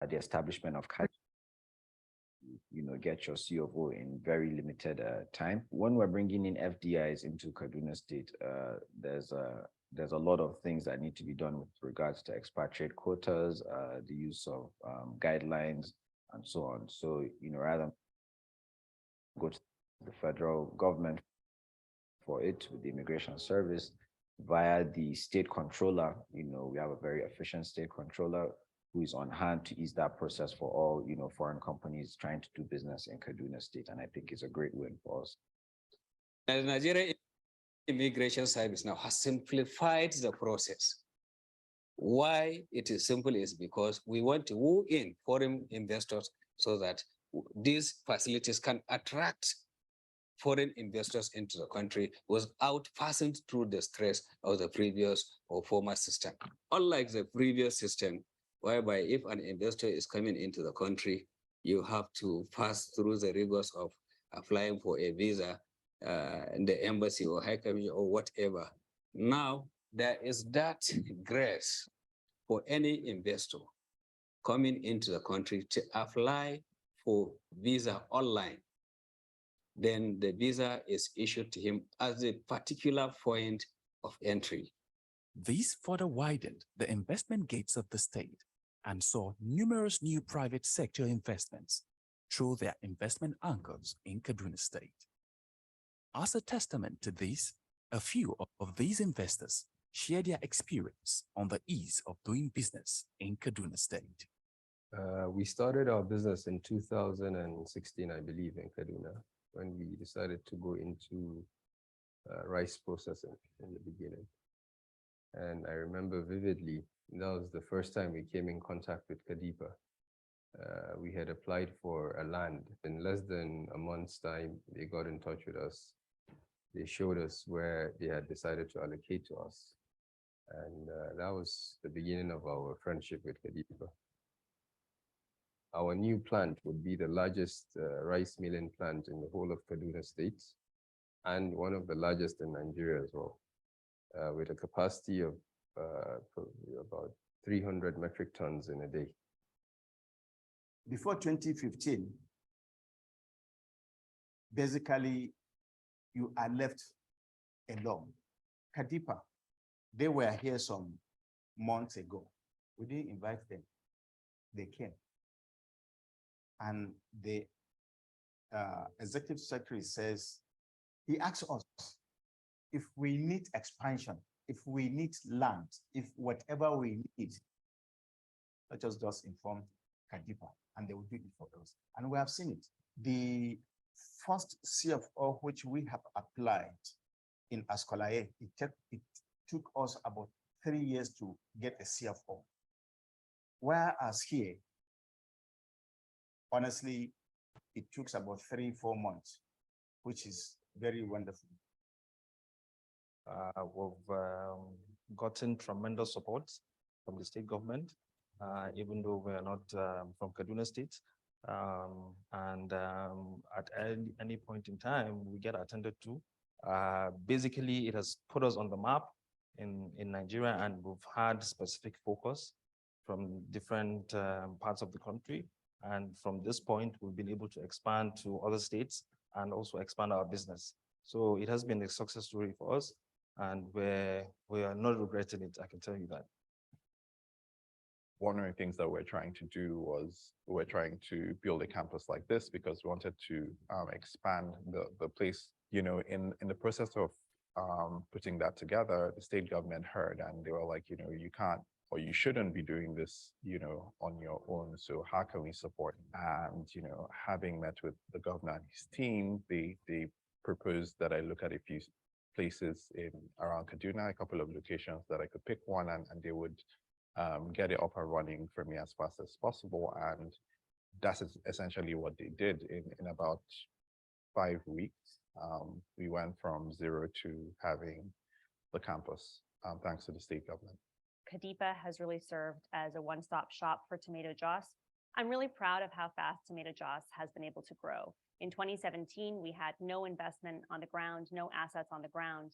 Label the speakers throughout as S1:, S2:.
S1: the establishment of get your C of O in very limited time. When we're bringing in FDIs into Kaduna State, there's a lot of things that need to be done with regards to expatriate quotas, the use of guidelines, and so on. So, rather than go to the federal government for it with the Immigration Service via the state controller, we have a very efficient state controller who is on hand to ease that process for all, foreign companies trying to do business in Kaduna State. And I think it's a great win for us.
S2: The Nigerian Immigration Service now has simplified the process. Why it is simple is because we want to woo in foreign investors so that these facilities can attract foreign investors into the country without passing through the stress of the previous or former system. Unlike the previous system, whereby if an investor is coming into the country, you have to pass through the rigors of applying for a visa in the embassy or high commission or whatever. Now, there is that grace for any investor coming into the country to apply for visa online. Then the visa is issued to him as a particular point of entry.
S3: This further widened the investment gates of the state and saw numerous new private sector investments through their investment anchors in Kaduna State. As a testament to this, a few of these investors share their experience on the ease of doing business in Kaduna State.
S4: We started our business in 2016, I believe, in Kaduna, when we decided to go into rice processing in the beginning. And I remember vividly, that was the first time we came in contact with Kadipa. We had applied for a land. In less than a month's time, they got in touch with us. They showed us where they had decided to allocate to us. And that was the beginning of our friendship with Kadipa. Our new plant would be the largest rice milling plant in the whole of Kaduna State and one of the largest in Nigeria as well, with a capacity of about 300 metric tons in a day.
S5: Before 2015, basically, you are left alone. Kadipa, they were here some months ago. We didn't invite them. They came. And the executive secretary says, he asks us if we need expansion, if we need land, if whatever we need, let us just inform Kadipa and they will do it for us. And we have seen it. The first CFO which we have applied in Ascolaye, it took us about 3 years to get a CFO. Whereas here, honestly, it took about 3-4 months, which is very wonderful.
S6: We've gotten tremendous support from the state government, even though we're not from Kaduna State. At any point in time, we get attended to. Basically, it has put us on the map in Nigeria, and we've had specific focus from different parts of the country. And from this point, we've been able to expand to other states and also expand our business. So it has been a success story for us, and we are not regretting it, I can tell you that.
S7: One of the things that we're trying to do was we're trying to build a campus like this because we wanted to expand the place. In the process of putting that together, the state government heard and they were like, you can't or you shouldn't be doing this, on your own. So how can we support? And, having met with the governor and his team, they proposed that I look at a few places around Kaduna, a couple of locations that I could pick one and they would get it up and running for me as fast as possible. And that's essentially what they did in about 5 weeks. We went from 0 to having the campus, thanks to the state government.
S8: KADIVEST has really served as a one-stop shop for tomato juice. I'm really proud of how fast tomato juice has been able to grow. In 2017, we had no investment on the ground, no assets on the ground.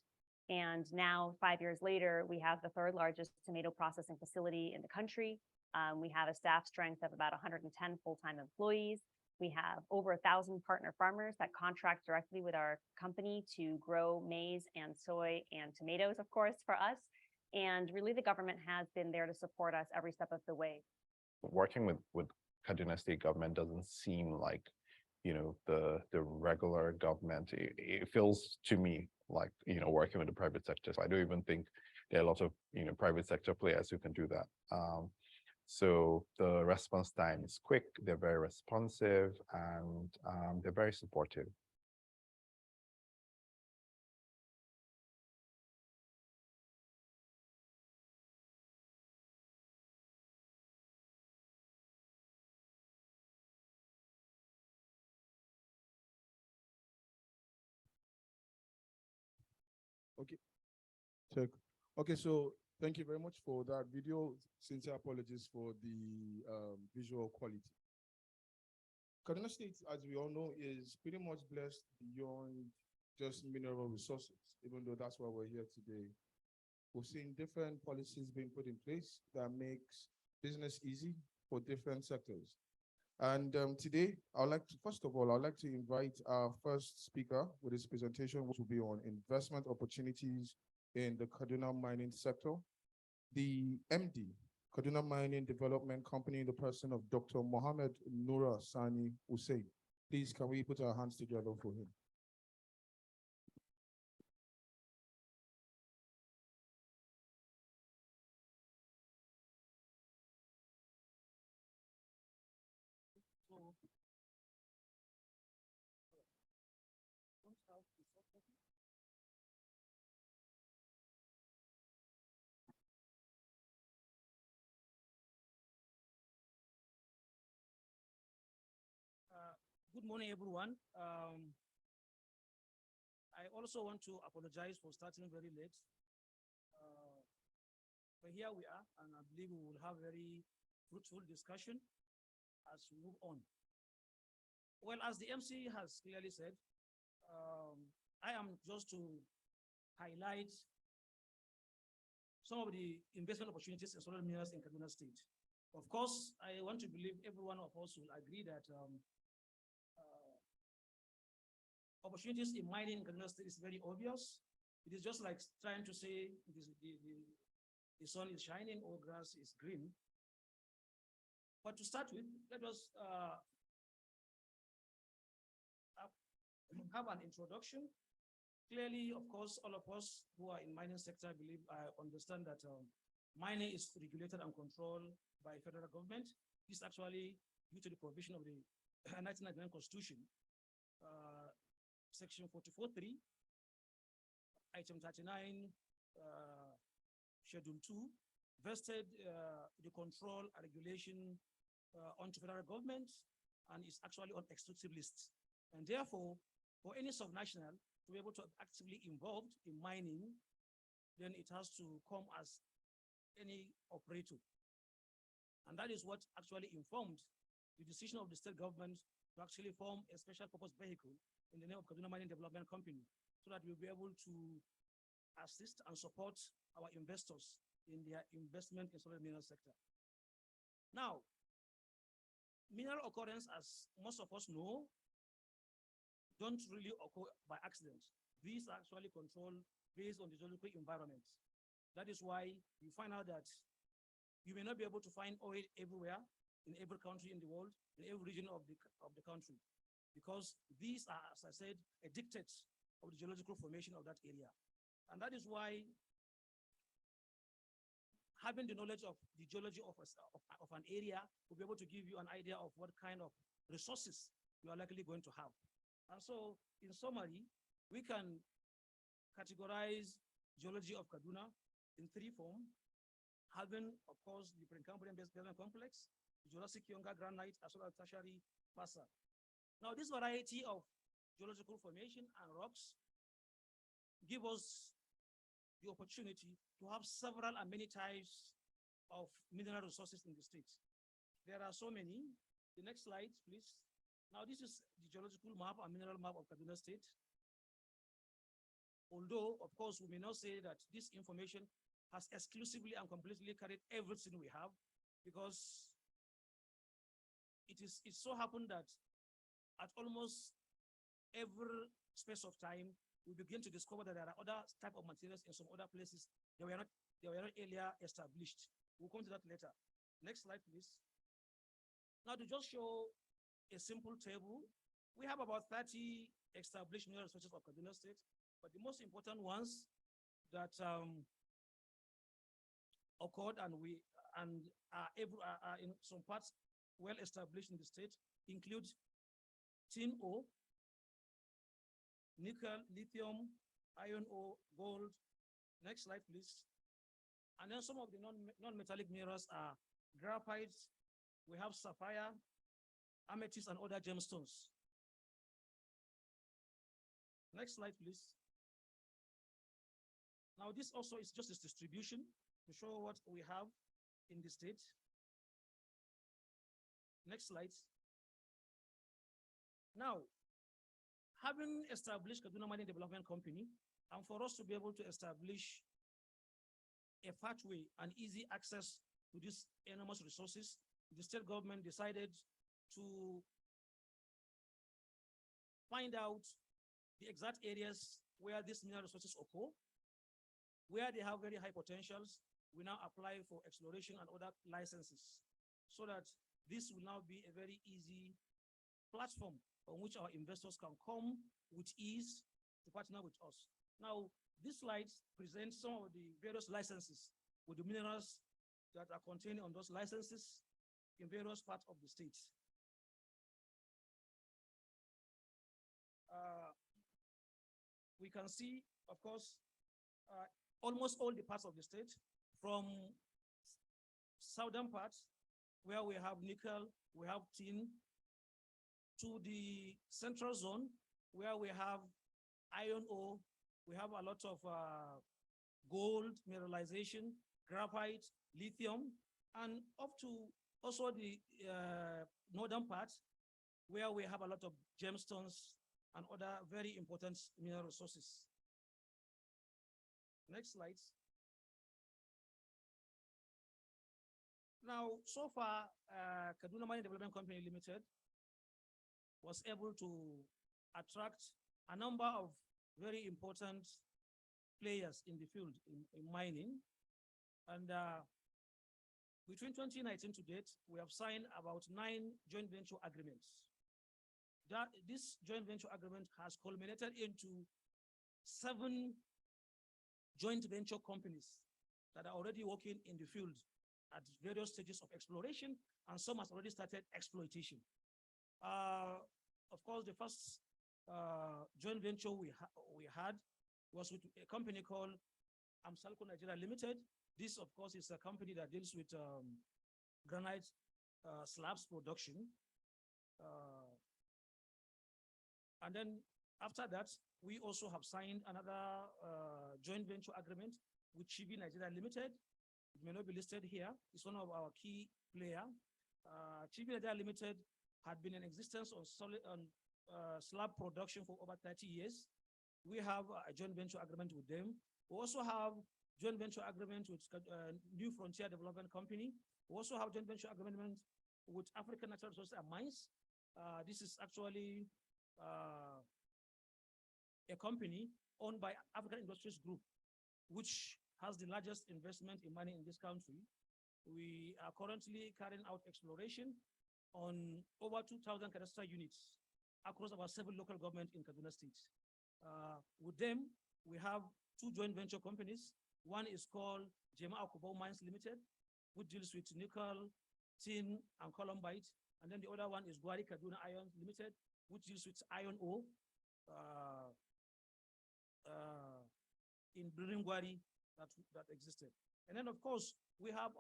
S8: And now, 5 years later, we have the 3rd largest tomato processing facility in the country. We have a staff strength of about 110 full-time employees. We have over 1,000 partner farmers that contract directly with our company to grow maize and soy and tomatoes, of course, for us. And really, the government has been there to support us every step of the way.
S7: Working with Kaduna State government doesn't seem like, the regular government. It feels to me like, working with the private sector. So I don't even think there are a lot of, private sector players who can do that. So the response time is quick, they're very responsive, and they're very supportive.
S9: Okay, check. Okay, so thank you very much for that video. Sincere apologies for the visual quality. Kaduna State, as we all know, is pretty much blessed beyond just mineral resources, even though that's why we're here today. We've seen different policies being put in place that makes business easy for different sectors. And today, first of all, I'd like to invite our first speaker with his presentation, which will be on investment opportunities in the Kaduna mining sector. The MD, Kaduna Mining Development Company, in the person of Dr. Mohammed Nura Sani Hussein. Please, can we put our hands together for him?
S10: Good morning, everyone. I also want to apologize for starting very late. But here we are, and I believe we will have a very fruitful discussion as we move on. Well, as the MC has clearly said, I am just to highlight some of the investment opportunities in solar minerals in Kaduna State. Of course, I want to believe every one of us will agree that opportunities in mining in Kaduna State is very obvious. It is just like trying to say the sun is shining or grass is green. But to start with, let us have an introduction. Clearly, of course, all of us who are in mining sector understand that mining is regulated and controlled by federal government. This is actually due to the provision of the 1999 Constitution, Section 44.3, Item 39, Schedule 2, vested the control and regulation onto federal government, and is actually on exclusive list. And therefore, for any subnational to be able to actively involved in mining, then it has to come as any operator. And that is what actually informed the decision of the state government to actually form a special purpose vehicle in the name of Kaduna Mining Development Company, so that we'll be able to assist and support our investors in their investment in solar mineral sector. Now, mineral occurrence, as most of us know, don't really occur by accident. These are actually controlled based on the geological environment. That is why you find out that you may not be able to find oil everywhere, in every country in the world, in every region of the country, because these are, as I said, a dictate of the geological formation of that area. And that is why having the knowledge of the geology of an area will be able to give you an idea of what kind of resources you are likely going to have. And so, in summary, we can categorize geology of Kaduna in three forms, having, of course, the Precambrian basement complex, Jurassic Younger granite, as well as tertiary basalt. Now, this variety of geological formation and rocks give us the opportunity to have several and many types of mineral resources in the state. There are so many. The next slide, please. Now, this is the geological map and mineral map of Kaduna State. Although, of course, we may not say that this information has exclusively and completely carried everything we have, because it so happened that at almost every space of time, we begin to discover that there are other type of materials in some other places that were not earlier established. We'll come to that later. Next slide, please. Now, to just show a simple table, we have about 30 established mineral resources of Kaduna State, but the most important ones that occurred and are in some parts well established in the state include tin ore, nickel, lithium, iron ore, gold. Next slide, please. And then some of the non-metallic minerals are graphite, we have sapphire, amethyst, and other gemstones. Next slide, please. Now, this also is just a distribution to show what we have in the state. Next slide. Now, having established Kaduna Mining Development Company, and for us to be able to establish a pathway and easy access to these enormous resources, the state government decided to find out the exact areas where these mineral resources occur, where they have very high potentials. We now apply for exploration and other licenses so that this will now be a very easy platform on which our investors can come with ease to partner with us. Now, this slide presents some of the various licenses with the minerals that are contained on those licenses in various parts of the state. We can see, of course, almost all the parts of the state, from southern parts where we have nickel, we have tin, to the central zone where we have iron ore, we have a lot of gold mineralization, graphite, lithium, and up to also the northern parts where we have a lot of gemstones and other very important mineral resources. Next slide. Now, so far, Kaduna Mining Development Company Limited was able to attract a number of very important players in the field in mining. And between 2019 to date, we have signed about 9 joint venture agreements. This joint venture agreement has culminated into 7 joint venture companies that are already working in the field at various stages of exploration, and some has already started exploitation. Of course, the first joint venture we had was with a company called Amsalco Nigeria Limited. This, of course, is a company that deals with granite slabs production. And then after that, we also have signed another joint venture agreement with Chibi Nigeria Limited. It may not be listed here. It's one of our key players. Chibi Nigeria Limited had been in existence on slab production for over 30 years. We have a joint venture agreement with them. We also have joint venture agreement with New Frontier Development Company. We also have joint venture agreement with African Natural Resources and Mines. This is actually a company owned by African Industries Group, which has the largest investment in money in this country. We are currently carrying out exploration on over 2,000 cadastral units across about 7 local governments in Kaduna State. With them, we have 2 joint venture companies. One is called Jema Akubau Mines Limited, which deals with nickel, tin, and columbite. And then the other one is Gwari Kaduna Iron Limited, which deals with iron ore in Gwari that existed. And then, of course, we have,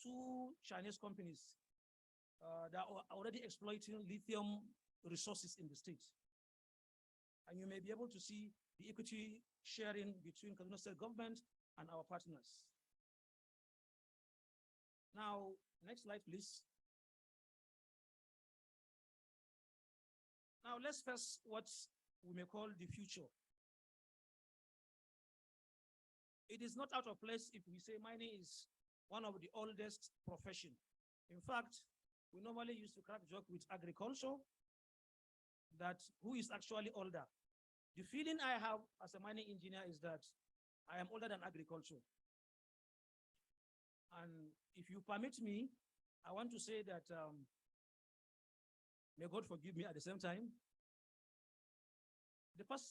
S10: 2 Chinese companies that are already exploiting lithium resources in the state. And you may be able to see the equity sharing between Kaduna State government and our partners. Now, next slide, please. Now, let's face what we may call the future. It is not out of place if we say mining is one of the oldest profession In fact, we normally used to crack joke with agriculture that who is actually older. The feeling I have as a mining engineer is that I am older than agriculture. And if you permit me, I want to say that may God forgive me at the same time. The first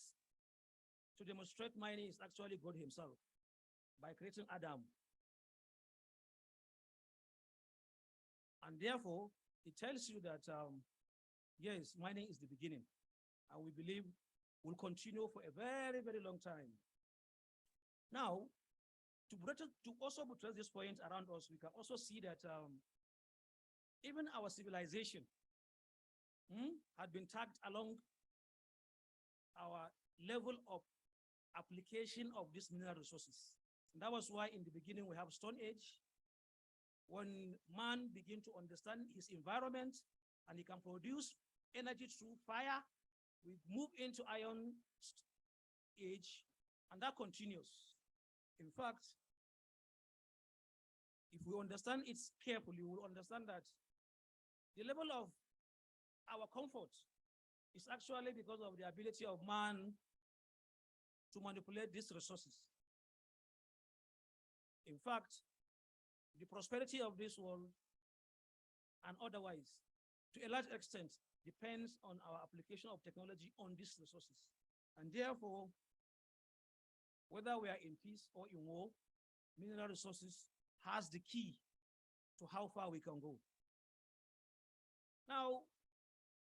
S10: to demonstrate mining is actually God himself by creating Adam. And therefore, it tells you that, yes, mining is the beginning. And we believe will continue for a very, very long time. Now, to also buttress this point around us, we can also see that even our civilization had been tagged along our level of application of these mineral resources. And that was why in the beginning we have Stone Age, when man began to understand his environment and he can produce energy through fire. We move into Iron Age, and that continues. In fact, if we understand it carefully, we will understand that the level of our comfort is actually because of the ability of man to manipulate these resources. In fact, the prosperity of this world and otherwise, to a large extent, depends on our application of technology on these resources. And therefore, whether we are in peace or in war, mineral resources has the key to how far we can go. Now,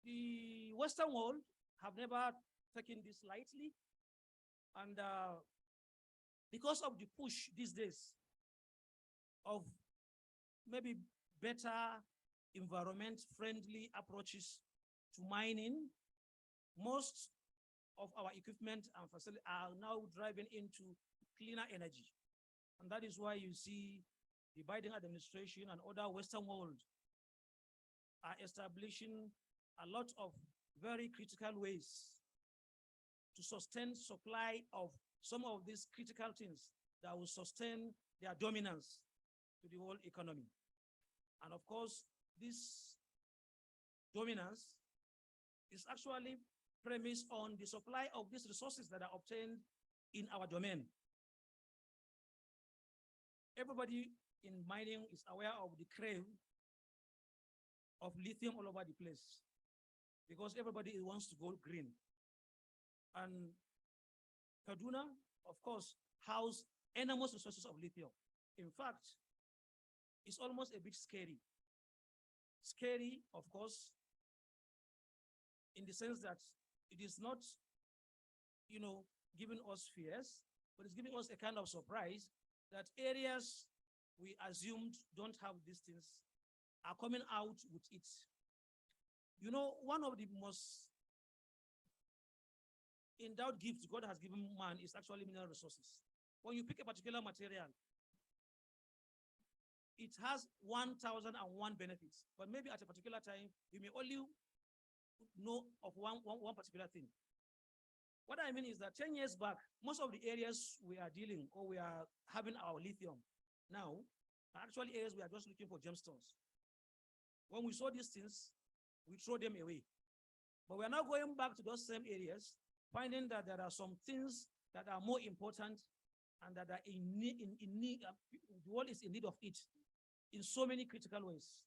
S10: the Western world have never taken this lightly. And because of the push these days of maybe better environment-friendly approaches to mining, most of our equipment and facilities are now driving into cleaner energy. And that is why you see the Biden administration and other Western world are establishing a lot of very critical ways to sustain supply of some of these critical things that will sustain their dominance to the world economy. And of course, this dominance is actually premised on the supply of these resources that are obtained in our domain. Everybody in mining is aware of the crave of lithium all over the place because everybody wants to go green. And Kaduna, of course, house enormous resources of lithium. In fact, it's almost a bit scary. Scary, of course, in the sense that it is not, giving us fears, but it's giving us a kind of surprise that areas we assumed don't have these things are coming out with it. One of the most endowed gifts God has given man is actually mineral resources. When you pick a particular material, it has 1,001 benefits, but maybe at a particular time, you may only know of one particular thing. What I mean is that 10 years back, most of the areas we are dealing or we are having our lithium now are actually areas we are just looking for gemstones. When we saw these things, we throw them away. But we are now going back to those same areas, finding that there are some things that are more important and that are in need, the world is in need of it in so many critical ways.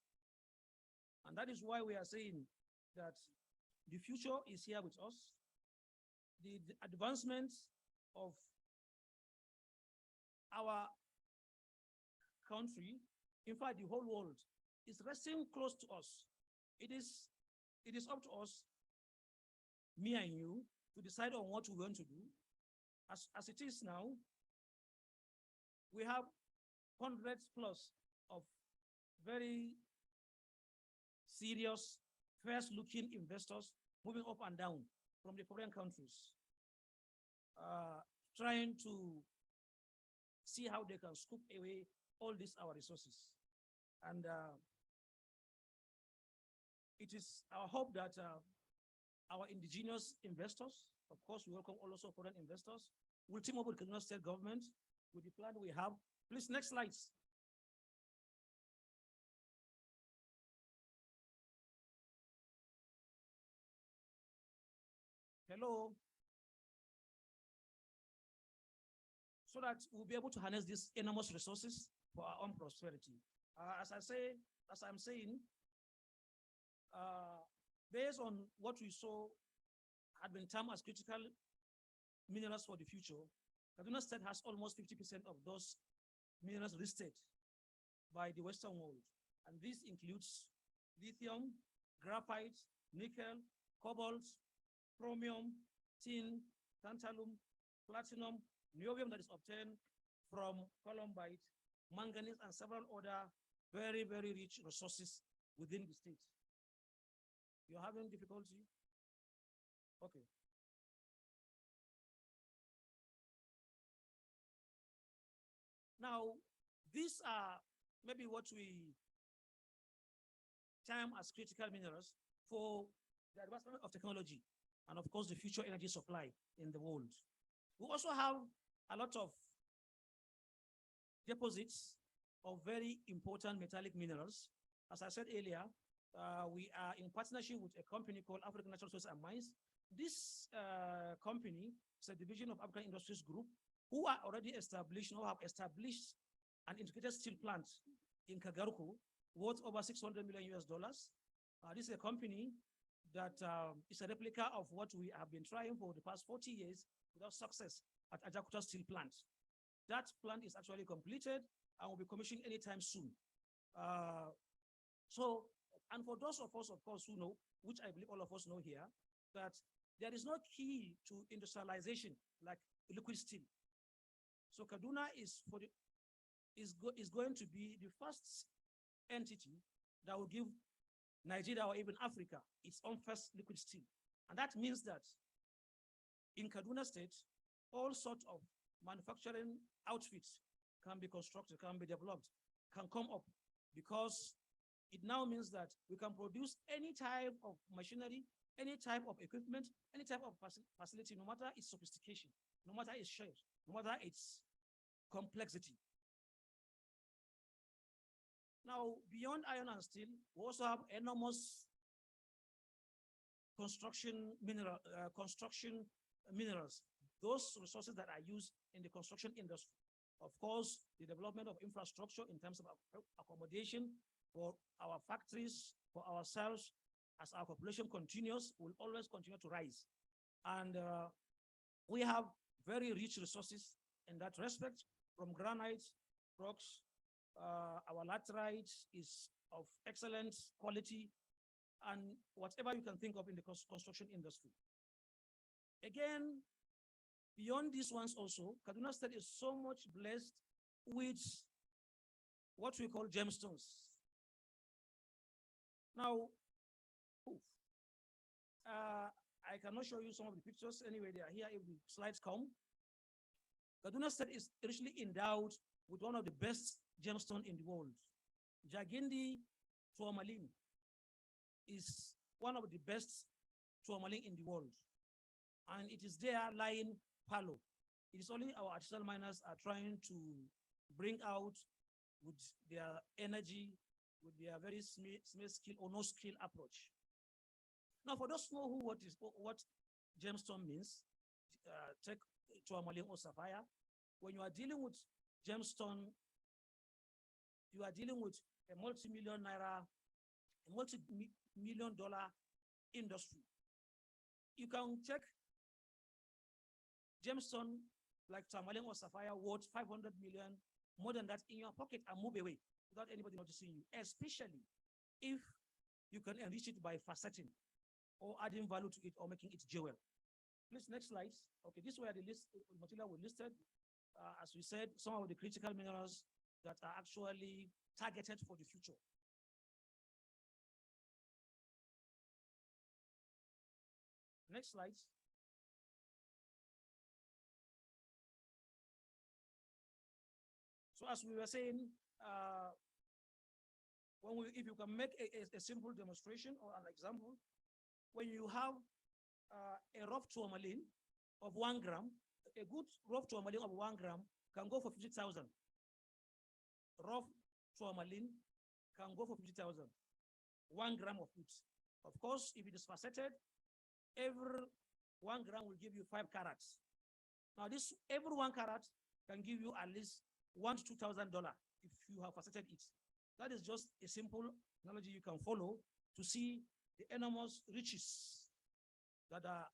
S10: And that is why we are saying that the future is here with us. The advancements of our country, in fact, the whole world, is resting close to us. It is up to us, me and you, to decide on what we want to do. As it is now, we have hundreds plus of very serious, first-looking investors moving up and down from the foreign countries, trying to see how they can scoop away all these our resources. And it is our hope that our indigenous investors, of course, we welcome also foreign investors, will team up with the Kaduna State government with the plan we have. Please, next slides. Hello. So that we'll be able to harness these enormous resources for our own prosperity. As I'm saying, based on what we saw had been termed as critical minerals for the future, Kaduna State has almost 50% of those minerals listed by the Western world. And this includes lithium, graphite, nickel, cobalt, chromium, tin, tantalum, platinum, niobium that is obtained from columbite, manganese, and several other very, very rich resources within the state. You're having difficulty? Okay. Now, these are maybe what we term as critical minerals for the advancement of technology and of course the future energy supply in the world. We also have a lot of deposits of very important metallic minerals. As I said earlier, we are in partnership with a company called African Natural Resources and Mines. This company is a division of African Industries Group who are already established or have established an integrated steel plant in Kagaruku worth over $600 million US. This is a company that is a replica of what we have been trying for the past 40 years without success at Ajakuta Steel Plant. That plant is actually completed and will be commissioned anytime soon. And for those of us, of course, who know, which I believe all of us know here, that there is no key to industrialization like liquid steel. So Kaduna is going to be the first entity that will give Nigeria or even Africa its own first liquid steel. And that means that in Kaduna State, all sorts of manufacturing outfits can be constructed, can be developed, can come up, because it now means that we can produce any type of machinery, any type of equipment, any type of facility, no matter its sophistication, no matter its shape, no matter its complexity. Now, beyond iron and steel, we also have enormous construction minerals, those resources that are used in the construction industry. Of course, the development of infrastructure in terms of accommodation for our factories, for ourselves, as our population continues, will always continue to rise. And we have very rich resources in that respect, from granite, rocks. Our laterite is of excellent quality, and whatever you can think of in the construction industry. Again, beyond these ones also, Kaduna State is so much blessed with what we call gemstones. Now, I cannot show you some of the pictures. Anyway, they are here if the slides come. Kaduna State is richly endowed with one of the best gemstones in the world. Jagindi tourmaline is one of the best tourmaline in the world. And it is there lying fallow. It is only our artisanal miners are trying to bring out with their energy, with their very small skill or no skill approach. Now, for those who know what gemstone means, take tourmaline or sapphire. When you are dealing with gemstone, you are dealing with a multi-million dollar industry. You can check gemstone like tourmaline or sapphire worth 500 million, more than that in your pocket and move away without anybody noticing you, especially if you can enrich it by faceting or adding value to it or making it jewel. Please, next slide. Okay, this is where the material was listed. As we said, some of the critical minerals that are actually targeted for the future. Next slide. So as we were saying, if you can make a simple demonstration or an example, when you have a rough tourmaline of 1 gram, a good rough tourmaline of 1 gram can go for 50,000. Rough tourmaline can go for 50,000. 1 gram of it. Of course, if it is faceted, every 1 gram will give you 5 carats. Now this, every 1 carat can give you at least $1,000 to $2,000 if you have faceted it. That is just a simple analogy you can follow to see the enormous riches that are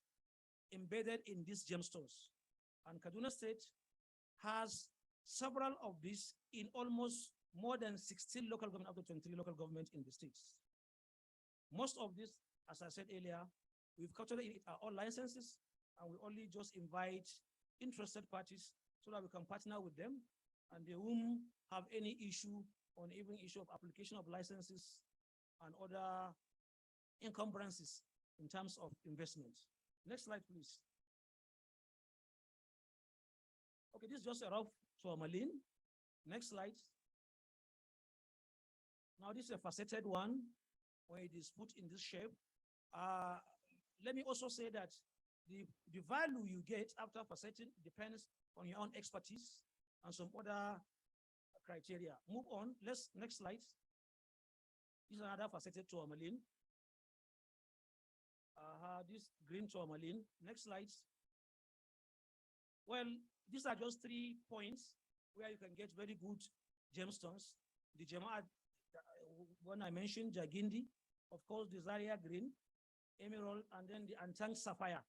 S10: embedded in these gemstones. And Kaduna State has several of these in almost more than 16 local government, up to 23 local government in the states. Most of this, as I said earlier, we've captured in our own licenses, and we only just invite interested parties so that we can partner with them, and they won't have any issue on even issue of application of licenses and other encumbrances in terms of investment. Next slide, please. Okay, this is just a rough tourmaline. Next slide. Now this is a faceted one where it is put in this shape. Let me also say that the value you get after faceting depends on your own expertise and some other criteria. Move on. Next slide. This is another faceted tourmaline. This green tourmaline. Next slide. Well, these are just 3 points where you can get very good gemstones. The Jama, when I mentioned Jagindi, of course, the Zaria green, emerald, and then the Antang sapphire.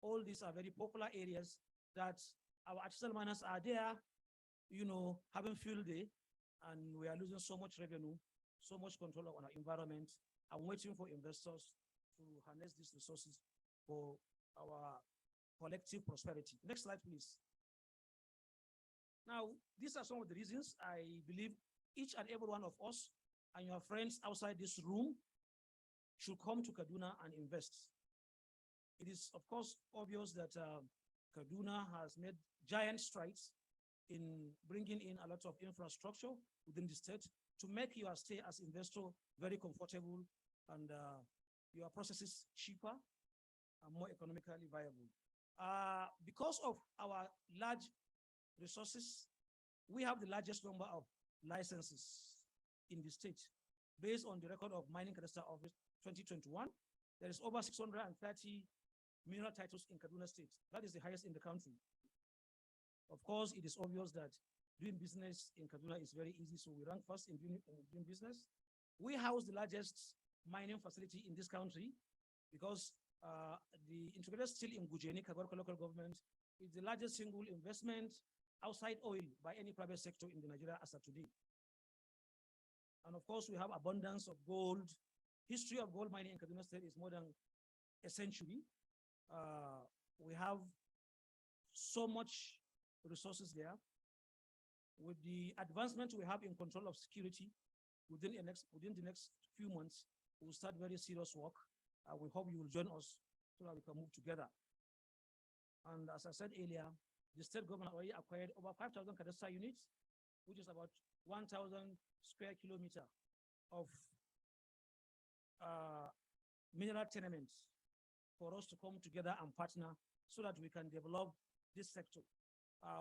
S10: All these are very popular areas that our artisanal miners are there, you know, having field day, and we are losing so much revenue, so much control on our environment. I'm waiting for investors to harness these resources for our collective prosperity. Next slide, please. Now, these are some of the reasons I believe each and every one of us and your friends outside this room should come to Kaduna and invest. It is, of course, obvious that Kaduna has made giant strides in bringing in a lot of infrastructure within the state to make your stay as investor very comfortable and your processes cheaper and more economically viable. Because of our large resources, we have the largest number of licenses in the state. Based on the record of Mining Cadastre Office 2021, there is over 630 mineral titles in Kaduna State. That is the highest in the country. Of course, it is obvious that doing business in Kaduna is very easy, so we rank first in doing business. We house the largest mining facility in this country because the integrated steel in Gujeni, Kagorka local government, is the largest single investment outside oil by any private sector in Nigeria as of today. And of course, we have abundance of gold. History of gold mining in Kaduna State is more than a century. We have so much resources there. With the advancement we have in control of security within the next few months, we'll start very serious work. We hope you will join us so that we can move together. And as I said earlier, the state government already acquired over 5,000 cadastre units, which is about 1,000 square kilometer of mineral tenements for us to come together and partner so that we can develop this sector.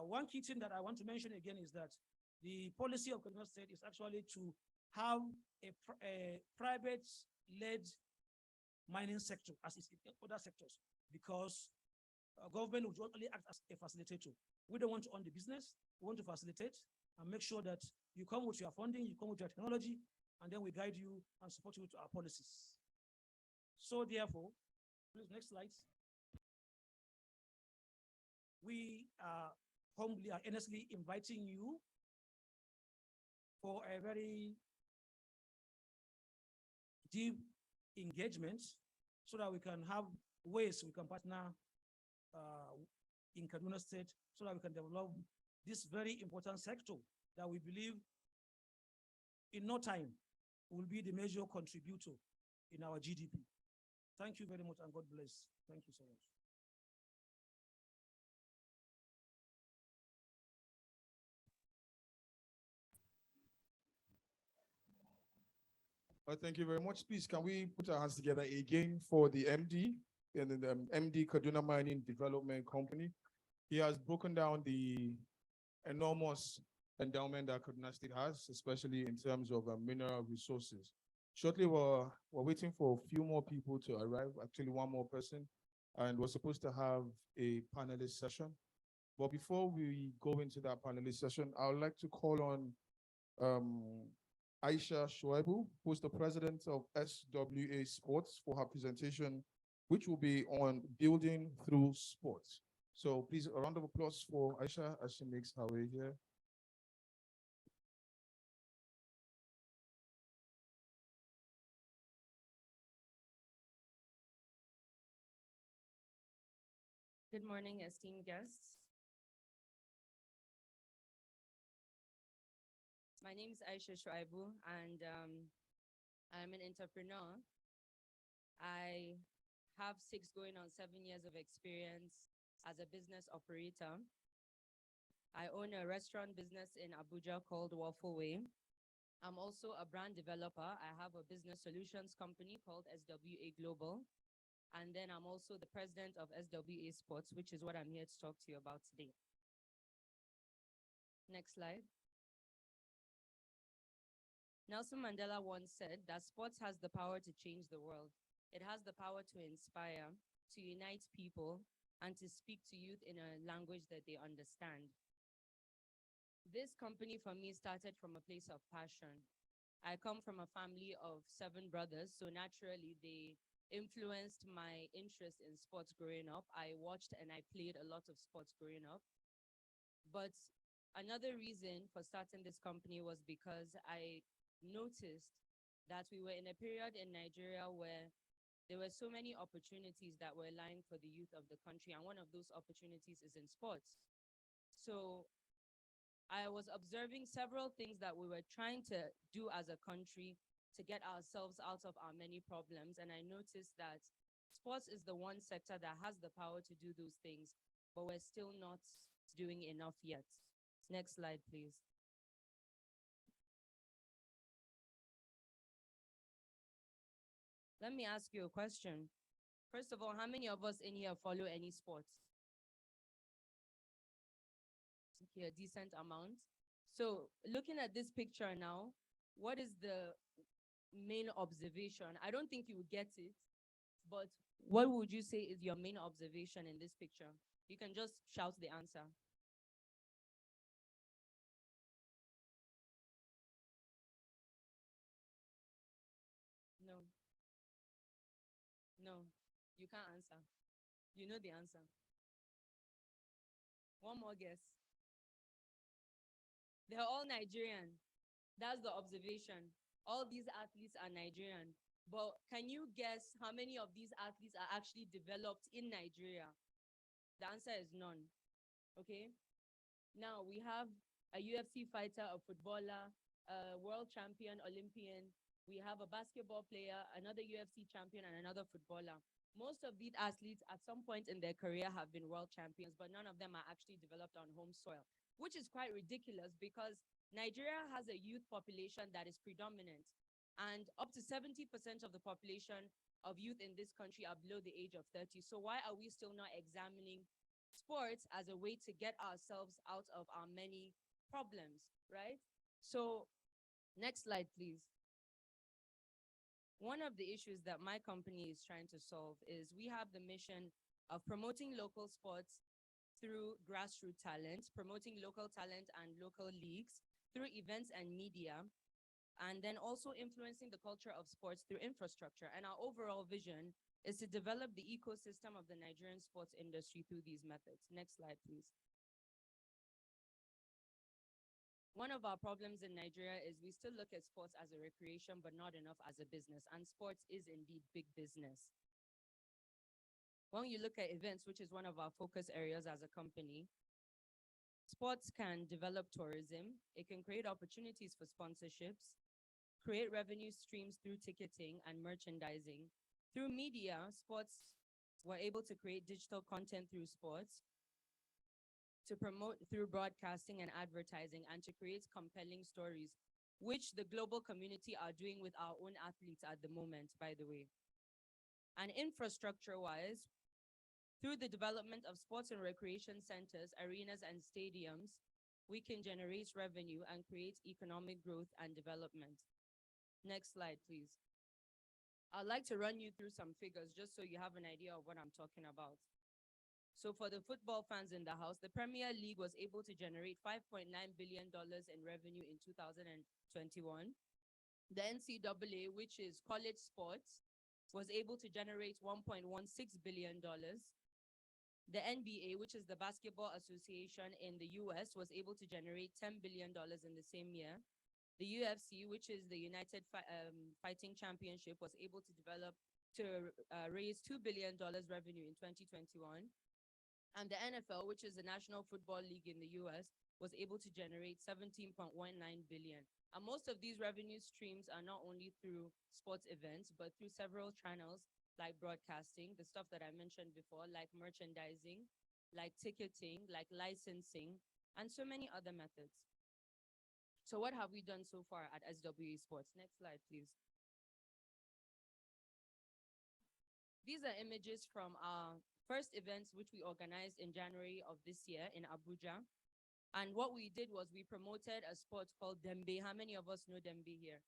S10: One key thing that I want to mention again is that the policy of Kaduna State is actually to have a private-led mining sector as is in other sectors, because government will only act as a facilitator. We don't want to own the business. We want to facilitate and make sure that you come with your funding, you come with your technology, and then we guide you and support you to our policies. So therefore, please, next slide. We are humbly and earnestly inviting you for a very deep engagement so that we can have ways we can partner in Kaduna State so that we can develop this very important sector that we believe in no time will be the major contributor in our GDP. Thank you very much and God bless. Thank you so much.
S9: Well, thank you very much. Please, can we put our hands together again for the MD and the MD Kaduna Mining Development Company? He has broken down the enormous endowment that Kaduna State has, especially in terms of mineral resources. Shortly, we're waiting for a few more people to arrive, actually one more person. and we're supposed to have a panelist session. But before we go into that panelist session, I would like to call on um, Aisha Shoaibu, who's the president of SWA Sports, for her presentation, which will be on building through sports. So please, a round of applause for Aisha as she makes her way here.
S11: Good morning, esteemed guests. My name is Aisha Shoaibu, and I'm an entrepreneur. I have 6 going on 7 years of experience as a business operator. I own a restaurant business in Abuja called Waffle Way. I'm also a brand developer. I have a business solutions company called SWA Global. And then I'm also the president of SWA Sports, which is what I'm here to talk to you about today. Next slide. Nelson Mandela once said that sports has the power to change the world. It has the power to inspire, to unite people, and to speak to youth in a language that they understand. This company for me started from a place of passion. I come from a family of 7 brothers, so naturally they influenced my interest in sports growing up. I watched and I played a lot of sports growing up. But another reason for starting this company was because I noticed that we were in a period in Nigeria where there were so many opportunities that were lying for the youth of the country, and one of those opportunities is in sports. So I was observing several things that we were trying to do as a country to get ourselves out of our many problems. And I noticed that sports is the one sector that has the power to do those things, but we're still not doing enough yet. Next slide, please. Let me ask you a question. First of all, how many of us in here follow any sports? Okay, a decent amount. So looking at this picture now, what is the main observation? I don't think you would get it, but what would you say is your main observation in this picture? You can just shout the answer. No. No, you can't answer. You know the answer. One more guess. They're all Nigerian. That's the observation. All these athletes are Nigerian. But can you guess how many of these athletes are actually developed in Nigeria? The answer is none. Okay? Now we have a UFC fighter, a footballer, a world champion, Olympian. We have a basketball player, another UFC champion, and another footballer. Most of these athletes at some point in their career have been world champions, but none of them are actually developed on home soil, which is quite ridiculous because Nigeria has a youth population that is predominant, and up to 70% of the population of youth in this country are below the age of 30. So why are we still not examining sports as a way to get ourselves out of our many problems, right? So next slide, please. One of the issues that my company is trying to solve is we have the mission of promoting local sports through grassroots talent, promoting local talent and local leagues through events and media, and then also influencing the culture of sports through infrastructure. And our overall vision is to develop the ecosystem of the Nigerian sports industry through these methods. Next slide, please. One of our problems in Nigeria is we still look at sports as a recreation, but not enough as a business. And sports is indeed big business. When you look at events, which is one of our focus areas as a company, sports can develop tourism. It can create opportunities for sponsorships, create revenue streams through ticketing and merchandising. Through media, sports were able to create digital content through sports, to promote through broadcasting and advertising, and to create compelling stories, which the global community are doing with our own athletes at the moment, by the way. And infrastructure-wise, through the development of sports and recreation centers, arenas, and stadiums, we can generate revenue and create economic growth and development. Next slide, please. I'd like to run you through some figures just so you have an idea of what I'm talking about. So for the football fans in the house, the Premier League was able to generate $5.9 billion in revenue in 2021. The NCAA, which is college sports, was able to generate $1.16 billion. The NBA, which is the Basketball Association in the US, was able to generate $10 billion in the same year. The UFC, which is the Fighting Championship, was able to raise $2 billion revenue in 2021. And the NFL, which is the National Football League in the US, was able to generate 17.19 billion. And most of these revenue streams are not only through sports events, but through several channels like broadcasting, the stuff that I mentioned before, like merchandising, like ticketing, like licensing, and so many other methods. So what have we done so far at SWE Sports? Next slide, please. These are images from our first events, which we organized in January of this year in Abuja. And what we did was we promoted a sport called Dembe. How many of us know Dembe here?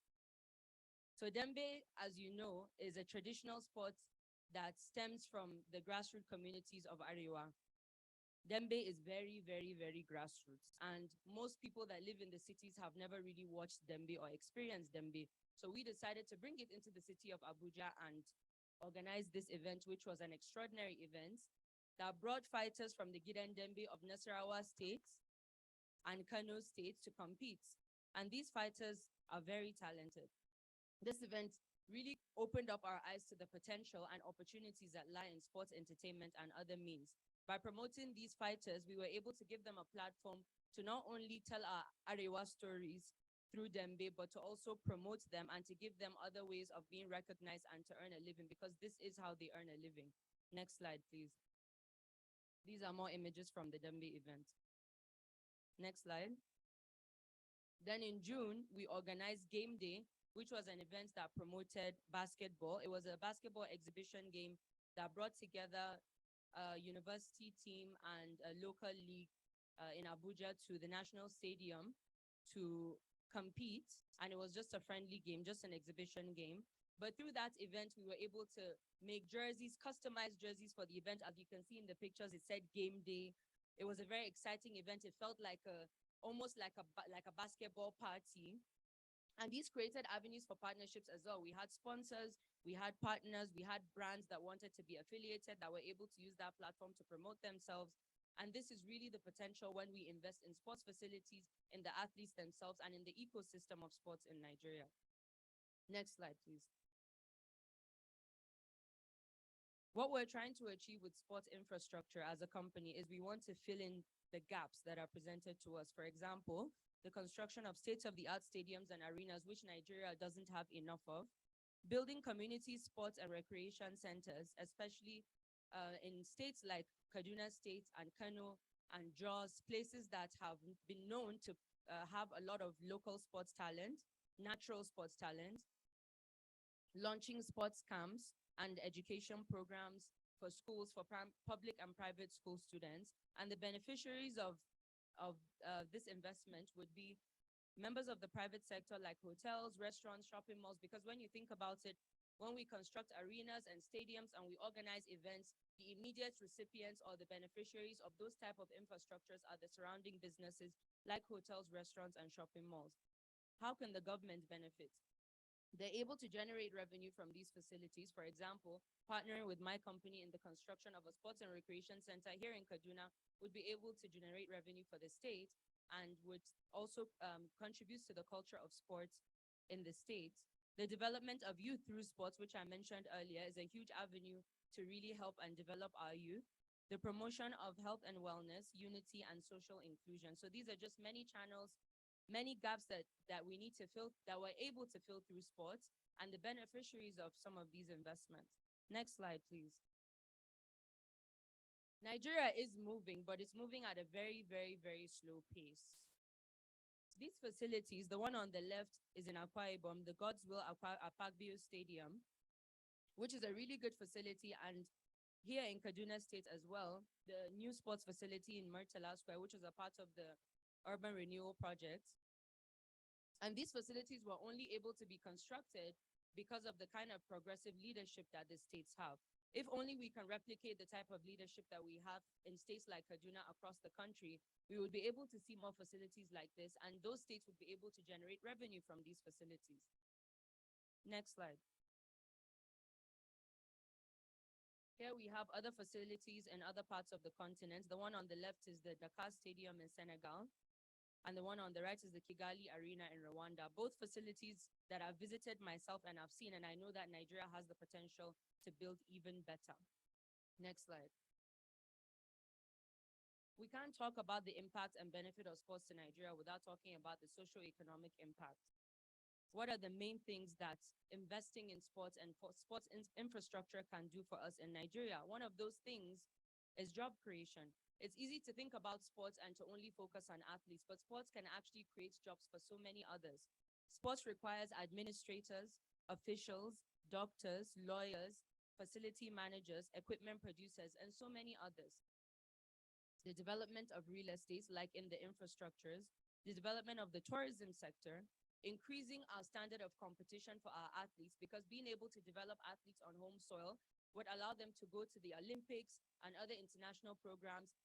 S11: So Dembe, as you know, is a traditional sport that stems from the grassroots communities of Arewa. Dembe is very, very, very grassroots. And most people that live in the cities have never really watched Dembe or experienced Dembe. So we decided to bring it into the city of Abuja and organize this event, which was an extraordinary event that brought fighters from the Gidan Dembe of Nasarawa State and Kano State to compete. And these fighters are very talented. This event really opened up our eyes to the potential and opportunities that lie in sports entertainment and other means. By promoting these fighters, we were able to give them a platform to not only tell our Arewa stories through Dembe, but to also promote them and to give them other ways of being recognized and to earn a living, because this is how they earn a living. Next slide, please. These are more images from the Dembe event. Next slide. Then in June, we organized Game Day, which was an event that promoted basketball. It was a basketball exhibition game that brought together a university team and a local league in Abuja to the National Stadium to compete. And it was just a friendly game, just an exhibition game. But through that event, we were able to make jerseys, customized jerseys for the event. As you can see in the pictures, it said Game Day. It was a very exciting event. It felt like almost like a basketball party. And these created avenues for partnerships as well. We had sponsors, we had partners, we had brands that wanted to be affiliated, that were able to use that platform to promote themselves. And this is really the potential when we invest in sports facilities, in the athletes themselves, and in the ecosystem of sports in Nigeria. Next slide, please. What we're trying to achieve with sports infrastructure as a company is we want to fill in the gaps that are presented to us. For example, the construction of state-of-the-art stadiums and arenas, which Nigeria doesn't have enough of, building community sports and recreation centers, especially in states like Kaduna State and Kano and Jos, places that have been known to have a lot of local sports talent, natural sports talent, launching sports camps and education programs for schools, for public and private school students. And the beneficiaries of this investment would be members of the private sector like hotels, restaurants, shopping malls, because when you think about it, when we construct arenas and stadiums and we organize events, the immediate recipients or the beneficiaries of those type of infrastructures are the surrounding businesses like hotels, restaurants, and shopping malls. How can the government benefit? They're able to generate revenue from these facilities. For example, partnering with my company in the construction of a sports and recreation center here in Kaduna would be able to generate revenue for the state and would also contribute to the culture of sports in the state. The development of youth through sports, which I mentioned earlier, is a huge avenue to really help and develop our youth. The promotion of health and wellness, unity, and social inclusion. So these are just many channels, many gaps that we need to fill, that we're able to fill through sports, and the beneficiaries of some of these investments. Next slide, please. Nigeria is moving, but it's moving at a very, very, very slow pace. These facilities, the one on the left is in Akwa Ibom, the Godswill Apagview Stadium, which is a really good facility. And here in Kaduna State as well, the new sports facility in Murtala Square, which is a part of the Urban Renewal Project. And these facilities were only able to be constructed because of the kind of progressive leadership that the states have. If only we can replicate the type of leadership that we have in states like Kaduna across the country, we would be able to see more facilities like this, and those states would be able to generate revenue from these facilities. Next slide. Here we have other facilities in other parts of the continent. The one on the left is the Dakar Stadium in Senegal, and the one on the right is the Kigali Arena in Rwanda. Both facilities that I've visited myself and I've seen, and I know that Nigeria has the potential to build even better. Next slide. We can't talk about the impact and benefit of sports to Nigeria without talking about the socio-economic impact. What are the main things that investing in sports and sports infrastructure can do for us in Nigeria? One of those things is job creation. It's easy to think about sports and to only focus on athletes, but sports can actually create jobs for so many others. Sports requires administrators, officials, doctors, lawyers, facility managers, equipment producers, and so many others. The development of real estate, like in the infrastructures, the development of the tourism sector, increasing our standard of competition for our athletes, because being able to develop athletes on home soil would allow them to go to the Olympics and other international programs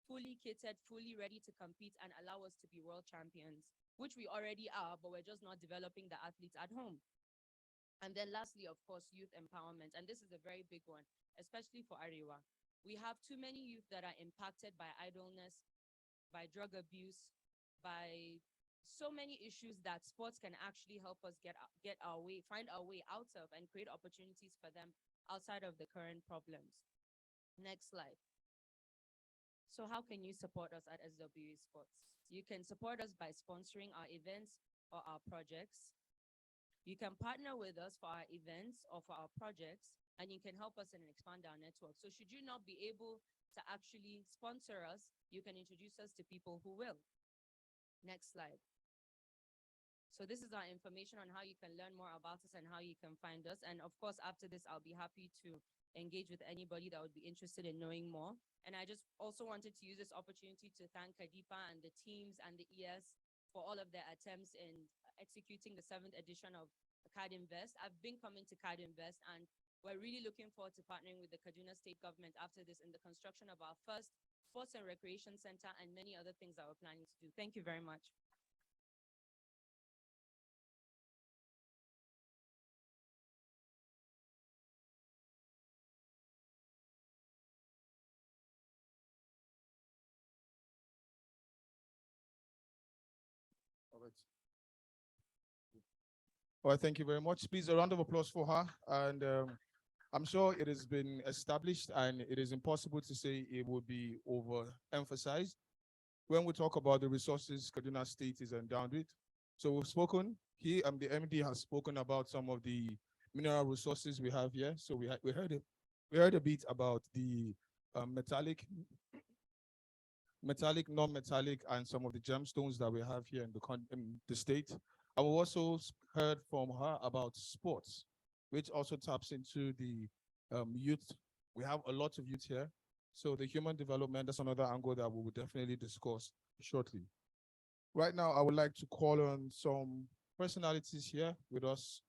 S11: fully kitted, fully ready to compete, and allow us to be world champions, which we already are, but we're just not developing the athletes at home. And then lastly, of course, youth empowerment. And this is a very big one, especially for Arewa. We have too many youth that are impacted by idleness, by drug abuse, by so many issues that sports can actually help us find our way out of, and create opportunities for them outside of the current problems. Next slide. So how can you support us at SWA Sports? You can support us by sponsoring our events or our projects. You can partner with us for our events or for our projects, and you can help us and expand our network. So should you not be able to actually sponsor us, you can introduce us to people who will. Next slide. So this is our information on how you can learn more about us and how you can find us. And of course, after this, I'll be happy to engage with anybody that would be interested in knowing more. And I just also wanted to use this opportunity to thank Kadipa and the teams and the ES for all of their attempts in executing the 7th edition of KADINVEST. I've been coming to KADINVEST, and we're really looking forward to partnering with the Kaduna State government after this in the construction of our first sports and recreation center and many other things that we're planning to do. Thank you very much.
S9: All right, thank you very much. Please, a round of applause for her. And I'm sure it has been established, and it is impossible to say it would be overemphasized when we talk about the resources Kaduna State is endowed with. So we've spoken, the MD has spoken about some of the mineral resources we have here. So we heard a bit about the metallic, non-metallic, and some of the gemstones that we have here in the state. I also heard from her about sports, which also taps into the youth. We have a lot of youth here. So the human development, that's another angle that we will definitely discuss shortly. Right now, I would like to call on some personalities here with us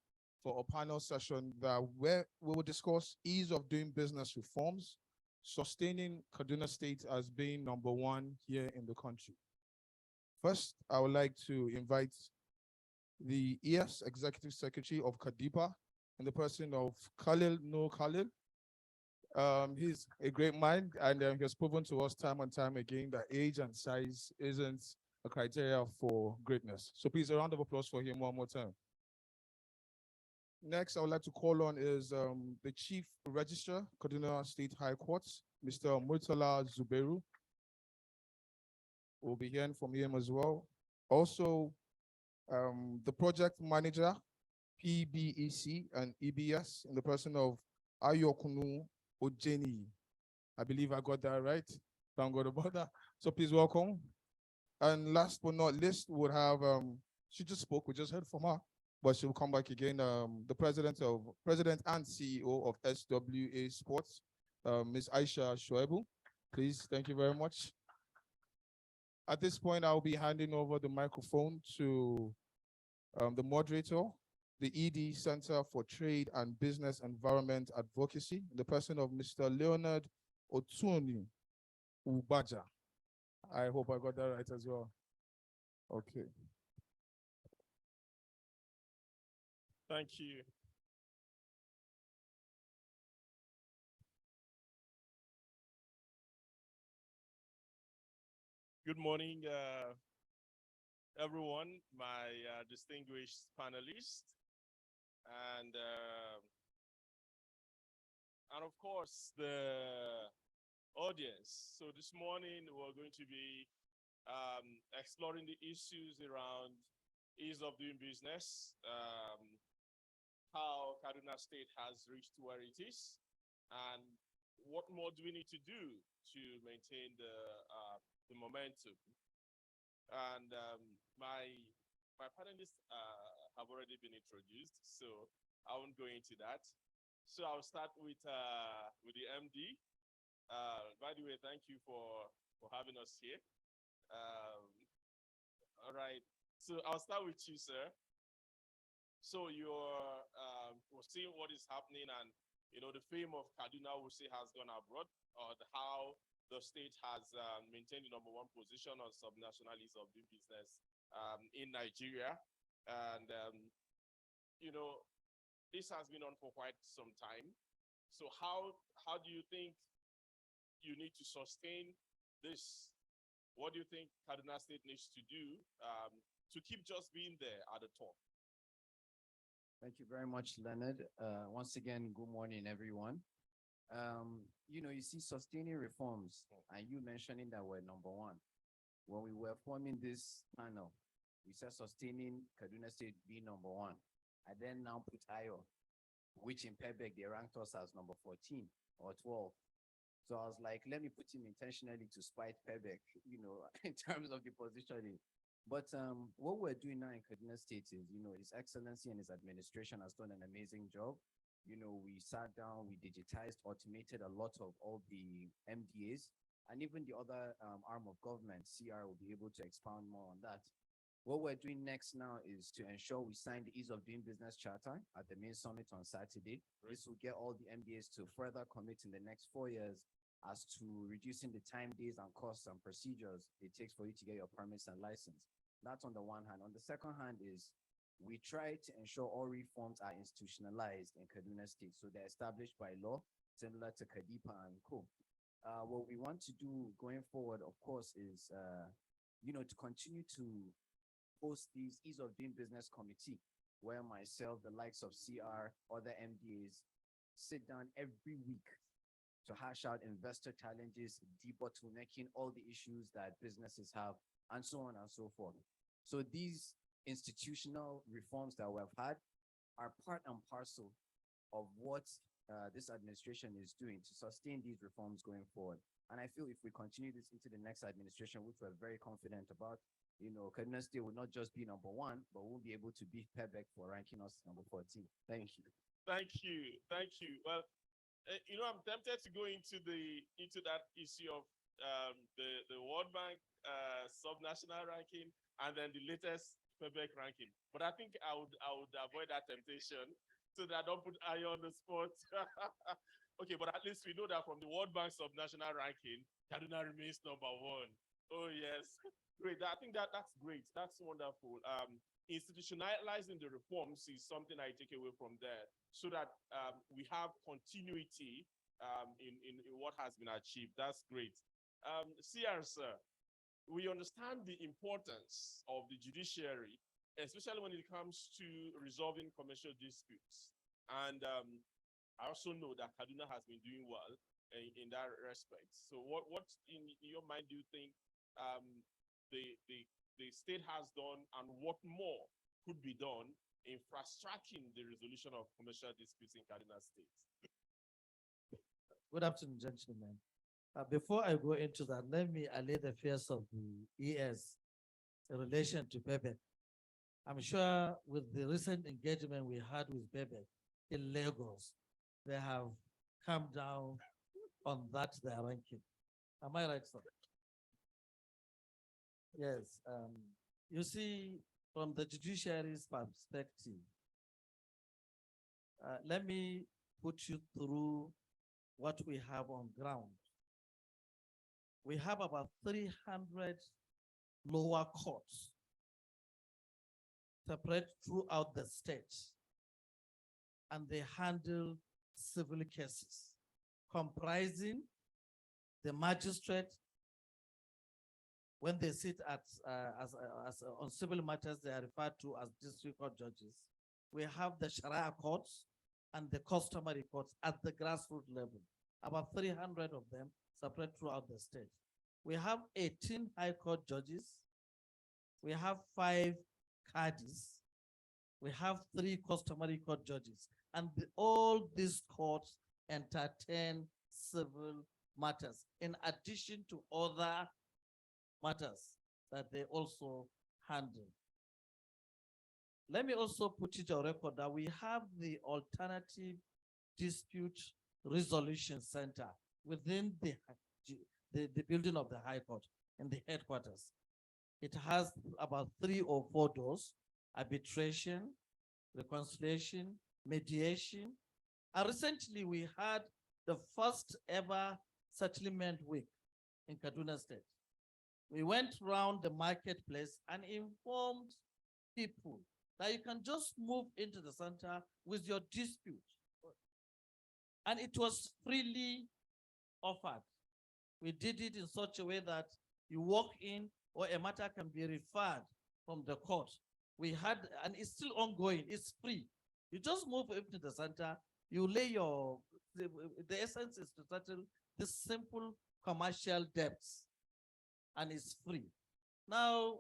S9: for a panel session where we will discuss ease of doing business reforms, sustaining Kaduna State as being #1 here in the country. First, I would like to invite the ES Executive Secretary of KADIPA in the person of Khalil No Khalil. He's a great mind, and he has proven to us time and time again that age and size isn't a criteria for greatness. So please, a round of applause for him one more time. Next, I would like to call on is the Chief Registrar, Kaduna State High Court, Mr. Murtala Zubeiru. We'll be hearing from him as well. Also, the project manager, PBEC and EBS, in the person of Ayokunu Ojeni. I believe I got that right. Thank God about that. So please welcome. And last but not least, we would have, she just spoke, we just heard from her, but she'll come back again. The president and CEO of SWA Sports, Ms. Aisha Shoebu. Please, thank you very much. At this point, I'll be handing over the microphone to the moderator, the ED Center for Trade and Business Environment Advocacy, in the person of Mr. Leonard Otuni Ubaja. I hope I got that right as well. Okay.
S12: Thank you. Good morning, everyone, my distinguished panelists, and of course the audience. So this morning we're going to be exploring the issues around ease of doing business, how Kaduna State has reached where it is, and what more do we need to do to maintain the momentum. And my panelists have already been introduced, so I won't go into that. So I'll start with the MD. By the way, thank you for having us here. All right, so I'll start with you, sir. So you're we're seeing what is happening, and the fame of Kaduna, we say, has gone abroad, or how the state has maintained the #1 position on subnational ease of doing business in Nigeria. And, this has been on for quite some time. So how do you think you need to sustain this? What do you think Kaduna State needs to do to keep just being there at the top?
S1: Thank you very much, Leonard. Once again, good morning, everyone. You see sustaining reforms, and you mentioning that we're #1. When we were forming this panel, we said sustaining Kaduna State being #1. I then now put IO, which in PEBEC, they ranked us as number 14 or 12. So I was like, let me put him intentionally to spite PEBEC, in terms of the positioning. But what we're doing now in Kaduna State is, His Excellency and his administration has done an amazing job. We sat down, we digitized, automated a lot of all the MDAs, and even the other arm of government, CR, will be able to expound more on that. What we're doing next now is to ensure we sign the Ease of Doing Business Charter at the main summit on Saturday. Right. This will get all the MDAs to further commit in the next 4 years as to reducing the time, days, and costs and procedures it takes for you to get your permits and license. That's on the one hand. On the second hand is we try to ensure all reforms are institutionalized in Kaduna State. So they're established by law, similar to KADIPA and co. What we want to do going forward, of course, is, to continue to host these Ease of Doing Business Committee, where myself, the likes of CR, other MDAs, sit down every week to hash out investor challenges, debottlenecking all the issues that businesses have, and so on and so forth. So these institutional reforms that we have had are part and parcel of what this administration is doing to sustain these reforms going forward. And I feel if we continue this into the next administration, which we're very confident about, Kaduna State will not just be #1, but we'll be able to beat PEBEC for ranking us number 14. Thank you.
S12: Thank you. Thank you. Well, I'm tempted to go into that issue of the World Bank subnational ranking and then the latest PEBEC ranking. But I think I would avoid that temptation so that I don't put I on the spot. Okay, but at least we know that from the World Bank subnational ranking, Kaduna remains #1. Oh yes, great. I think that's great. That's wonderful. Institutionalizing the reforms is something I take away from there, so that we have continuity in what has been achieved. That's great. CR, sir, we understand the importance of the judiciary, especially when it comes to resolving commercial disputes. And I also know that Kaduna has been doing well in that respect. So what in your mind do you think the state has done, and what more could be done in fast-tracking the resolution of commercial disputes in Kaduna State?
S13: Good afternoon, gentlemen. Before I go into that, let me allay the fears of the ES in relation to PEBEC. I'm sure with the recent engagement we had with PEBEC in Lagos, they have come down on that their ranking. Am I right, sir? Yes. You see, from the judiciary's perspective, Let me put you through what we have on ground. We have about 300 lower courts separate throughout the state, and they handle civil cases comprising the magistrate. When they sit at on civil matters, they are referred to as district court judges. We have the Sharia courts and the customary courts at the grassroots level. About 300 of them separate throughout the state. We have 18 high court judges. We have 5 kadis. We have 3 customary court judges. And all these courts entertain civil matters in addition to other matters that they also handle. Let me also put it on record that we have the Alternative Dispute Resolution Center within the building of the High Court in the headquarters. It has about 3 or 4 doors: arbitration, reconciliation, mediation. And recently we had the first ever settlement week in Kaduna State. We went around the marketplace and informed people that you can just move into the center with your dispute. And it was freely offered. We did it in such a way that you walk in or a matter can be referred from the court. We had, and it's still ongoing, it's free. You just move into the center, you lay your, the essence is to settle this simple commercial debts, and it's free. Now,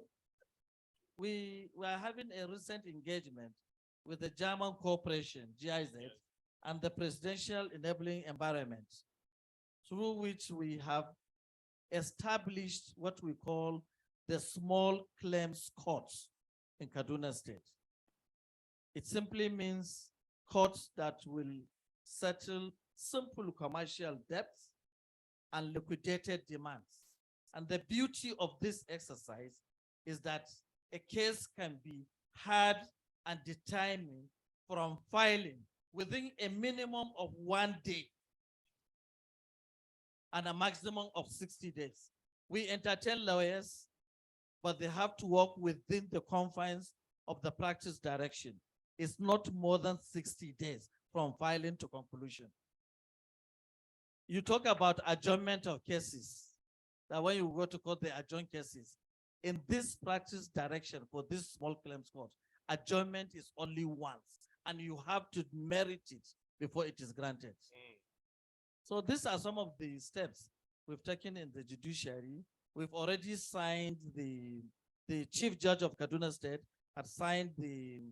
S13: we are having a recent engagement with the German corporation, GIZ, and the Presidential Enabling Environment, through which we have established what we call the Small Claims Courts in Kaduna State. It simply means courts that will settle simple commercial debts and liquidated demands. And the beauty of this exercise is that a case can be heard and determined from filing within a minimum of 1 day and a maximum of 60 days. We entertain lawyers, but they have to work within the confines of the practice direction. It's not more than 60 days from filing to conclusion. You talk about adjournment of cases, that when you go to court, they adjourn cases. In this practice direction for this small claims court, adjournment is only once, and you have to merit it before it is granted. So these are some of the steps we've taken in the judiciary. We've already signed the Chief Judge of Kaduna State had signed the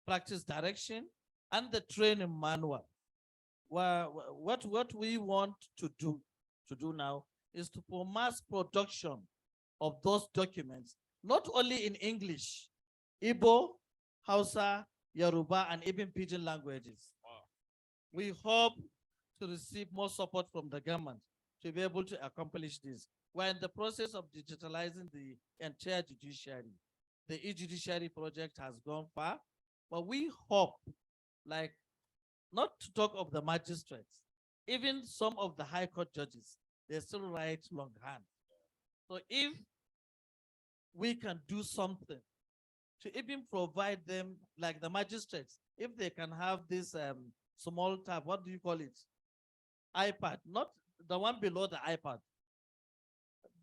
S13: practice direction and the training manual. What we want to do now is to for mass production of those documents, not only in English, Igbo, Hausa, Yoruba, and even Pidgin languages. Wow. We hope to receive more support from the government to be able to accomplish this. We're in the process of digitalizing the entire judiciary. The e-judiciary project has gone far, but we hope, like, not to talk of the magistrates, even some of the high court judges, they still write longhand. So if we can do something to even provide them, like the magistrates, if they can have this small tab, what do you call it? iPad, not the one below the iPad,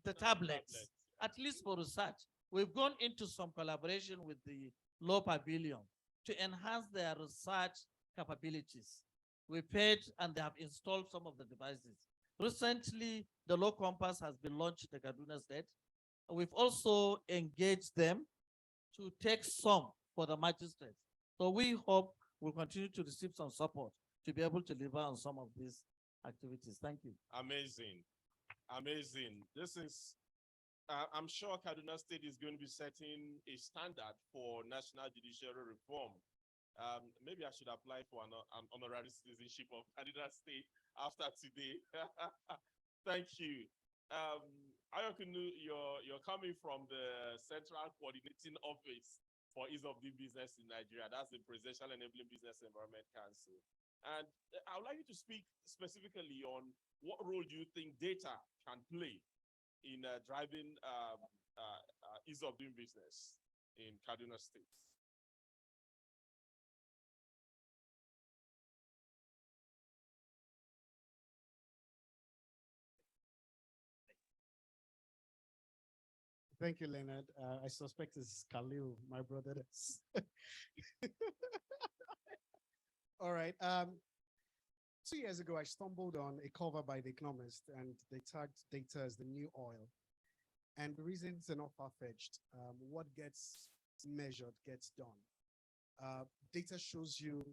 S13: the tablets, at least for research. We've gone into some collaboration with the Law Pavilion to enhance their research capabilities. We paid and they have installed some of the devices. Recently, the Law Compass has been launched in the Kaduna State. We've also engaged them to take some for the magistrates. So we hope we'll continue to receive some support to be able to deliver on some of these activities. Thank you.
S12: Amazing. Amazing. This is, I'm sure Kaduna State is going to be setting a standard for national judiciary reform. Maybe I should apply for an honorary citizenship of Kaduna State after today. Thank you. Ayokunu, you're coming from the Central Coordinating Office for Ease of Doing Business in Nigeria. That's the Presidential Enabling Business Environment Council. And I would like you to speak specifically on what role do you think data can play in driving ease of doing business in Kaduna State?
S14: Thank you, Leonard. I suspect it's Khalil, my brother. All right. 2 years ago, I stumbled on a cover by The Economist, and they tagged data as the new oil. And the reasons are not far-fetched. What gets measured gets done. Data shows you,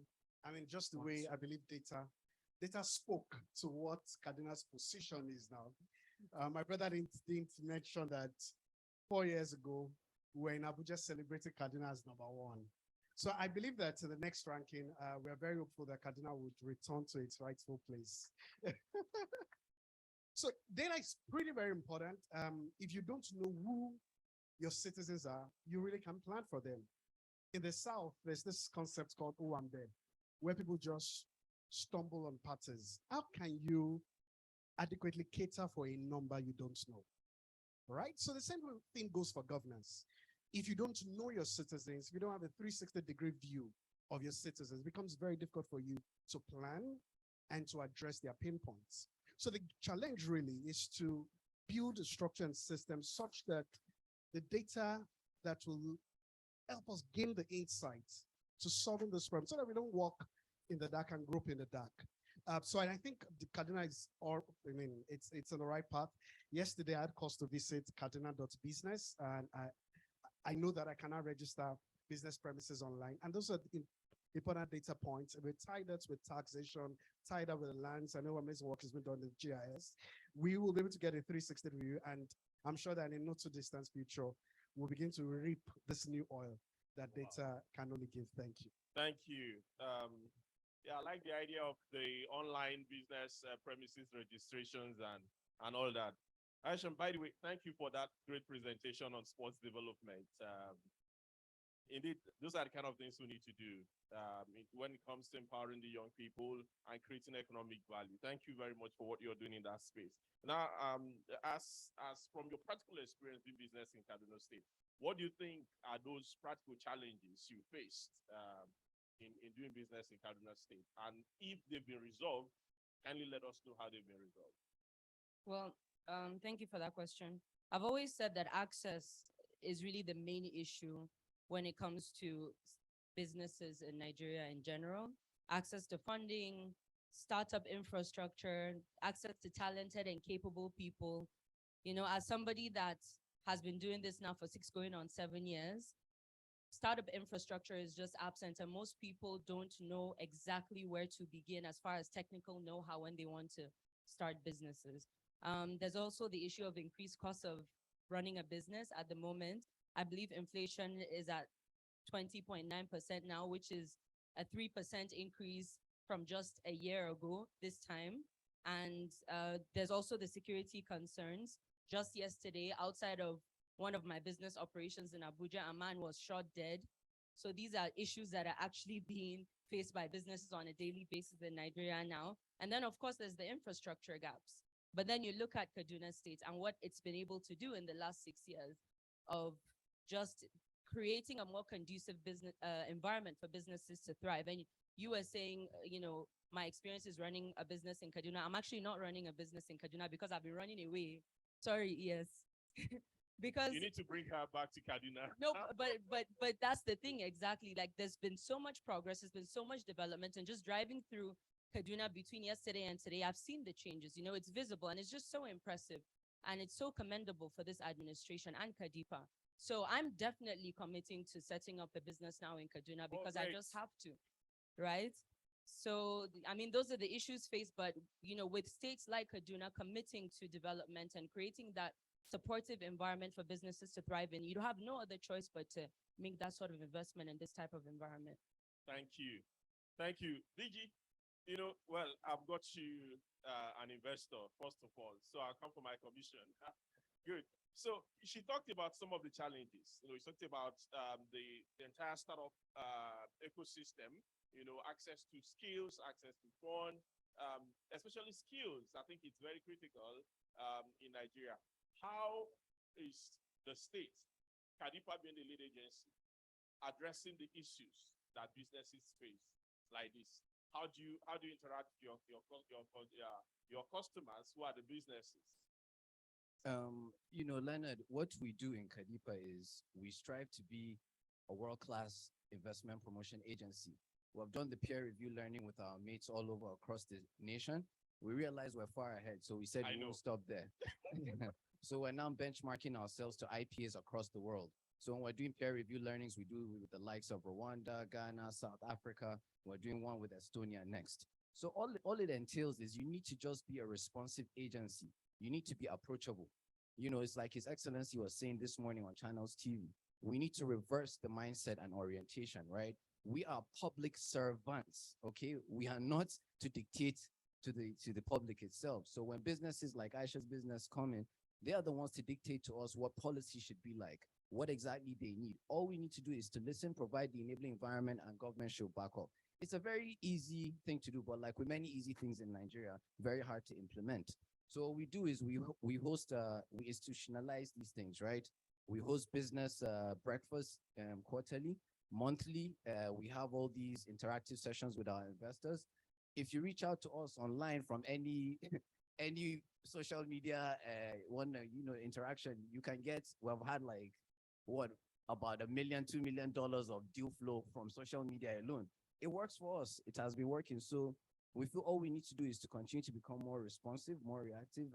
S14: I mean, just the way I believe data spoke to what Kaduna's position is now. My brother didn't mention that 4 years ago, we were in Abuja celebrating Kaduna as #1. So I believe that in the next ranking, we are very hopeful that Kaduna would return to its rightful place. So data is pretty very important. If you don't know who your citizens are, you really can plan for them. In the South, there's this concept called Uwambe, where people just stumble on patterns. How can you adequately cater for a number you don't know? Right? So the same thing goes for governance. If you don't know your citizens, if you don't have a 360-degree view of your citizens, it becomes very difficult for you to plan and to address their pain points. So the challenge really is to build a structure and system such that the data that will help us gain the insights to solving this problem so that we don't walk in the dark and grope in the dark. So I think the Kaduna is, it's on the right path. Yesterday, I had cause to visit kaduna.business, and I know that I cannot register business premises online. And those are the important data points. We tie that with taxation, tie that with the lands. I know amazing work has been done in the GIS. We will be able to get a 360 view, and I'm sure that in a not too distant future, we'll begin to reap this new oil that data can only give. Thank you.
S12: Thank you. Yeah, I like the idea of the online business premises registrations and all that. Aishan, by the way, thank you for that great presentation on sports development. Indeed, those are the kind of things we need to do when it comes to empowering the young people and creating economic value. Thank you very much for what you're doing in that space. Now, as from your practical experience in business in Kaduna State, what do you think are those practical challenges you faced in doing business in Kaduna State? And if they've been resolved, kindly let us know how they've been resolved.
S11: Well, thank you for that question. I've always said that access is really the main issue when it comes to businesses in Nigeria in general. Access to funding, startup infrastructure, access to talented and capable people. You know, as somebody that has been doing this now for 6 going on 7 years, startup infrastructure is just absent, and most people don't know exactly where to begin as far as technical know-how when they want to start businesses. There's also the issue of increased costs of running a business at the moment. I believe inflation is at 20.9% now, which is a 3% increase from just a year ago this time. And there's also the security concerns. Just yesterday, outside of one of my business operations in Abuja, a man was shot dead. So these are issues that are actually being faced by businesses on a daily basis in Nigeria now. And then, of course, there's the infrastructure gaps. But then you look at Kaduna State and what it's been able to do in the last 6 years of just creating a more conducive business environment for businesses to thrive. And you were saying, you know, my experience is running a business in Kaduna. I'm actually not running a business in Kaduna because I've been running away. Sorry, yes. Because
S12: you need to bring her back to Kaduna.
S11: No, but that's the thing exactly. Like there's been so much progress, there's been so much development, and just driving through Kaduna between yesterday and today, I've seen the changes. You know, it's visible and it's just so impressive, and it's so commendable for this administration and Kadipa. So I'm definitely committing to setting up a business now in Kaduna because I just have to, right? So, I mean, those are the issues faced, but, you know, with states like Kaduna committing to development and creating that supportive environment for businesses to thrive in, you have no other choice but to make that sort of investment in this type of environment.
S12: Thank you. Thank you. DG, you know, well, I've got you an investor, first of all, so I'll come for my commission. Good. So she talked about some of the challenges. You know, she talked about the entire startup ecosystem. You know, access to skills, access to fund, especially skills. I think it's very critical in Nigeria. How is the state, KADIPA being the lead agency, addressing the issues that businesses face like this? How do you interact with your customers who are the businesses?
S15: Leonard, what we do in KADIPA is we strive to be a world-class investment promotion agency. We have done the peer review learning with our mates all over across the nation. We realized we're far ahead, so we said we won't stop there. So we're now benchmarking ourselves to IPAs across the world. So when we're doing peer review learnings, we do with the likes of Rwanda, Ghana, South Africa. We're doing one with Estonia next. So all it entails is you need to just be a responsive agency. You need to be approachable. You know, it's like His Excellency was saying this morning on Channels TV. We need to reverse the mindset and orientation, right? We are public servants, okay? We are not to dictate to the public itself. So when businesses like Aisha's business come in, they are the ones to dictate to us what policy should be like, what exactly they need. All we need to do is to listen, provide the enabling environment, and government should back up. It's a very easy thing to do, but like with many easy things in Nigeria, very hard to implement. So what we do is we institutionalize these things, right? We host business breakfast quarterly, monthly. We have all these interactive sessions with our investors. If you reach out to us online from any any social media interaction, you can get. We've had like about $1 million, $2 million of deal flow from social media alone. It works for us. It has been working. So we feel all we need to do is to continue to become more responsive, more reactive.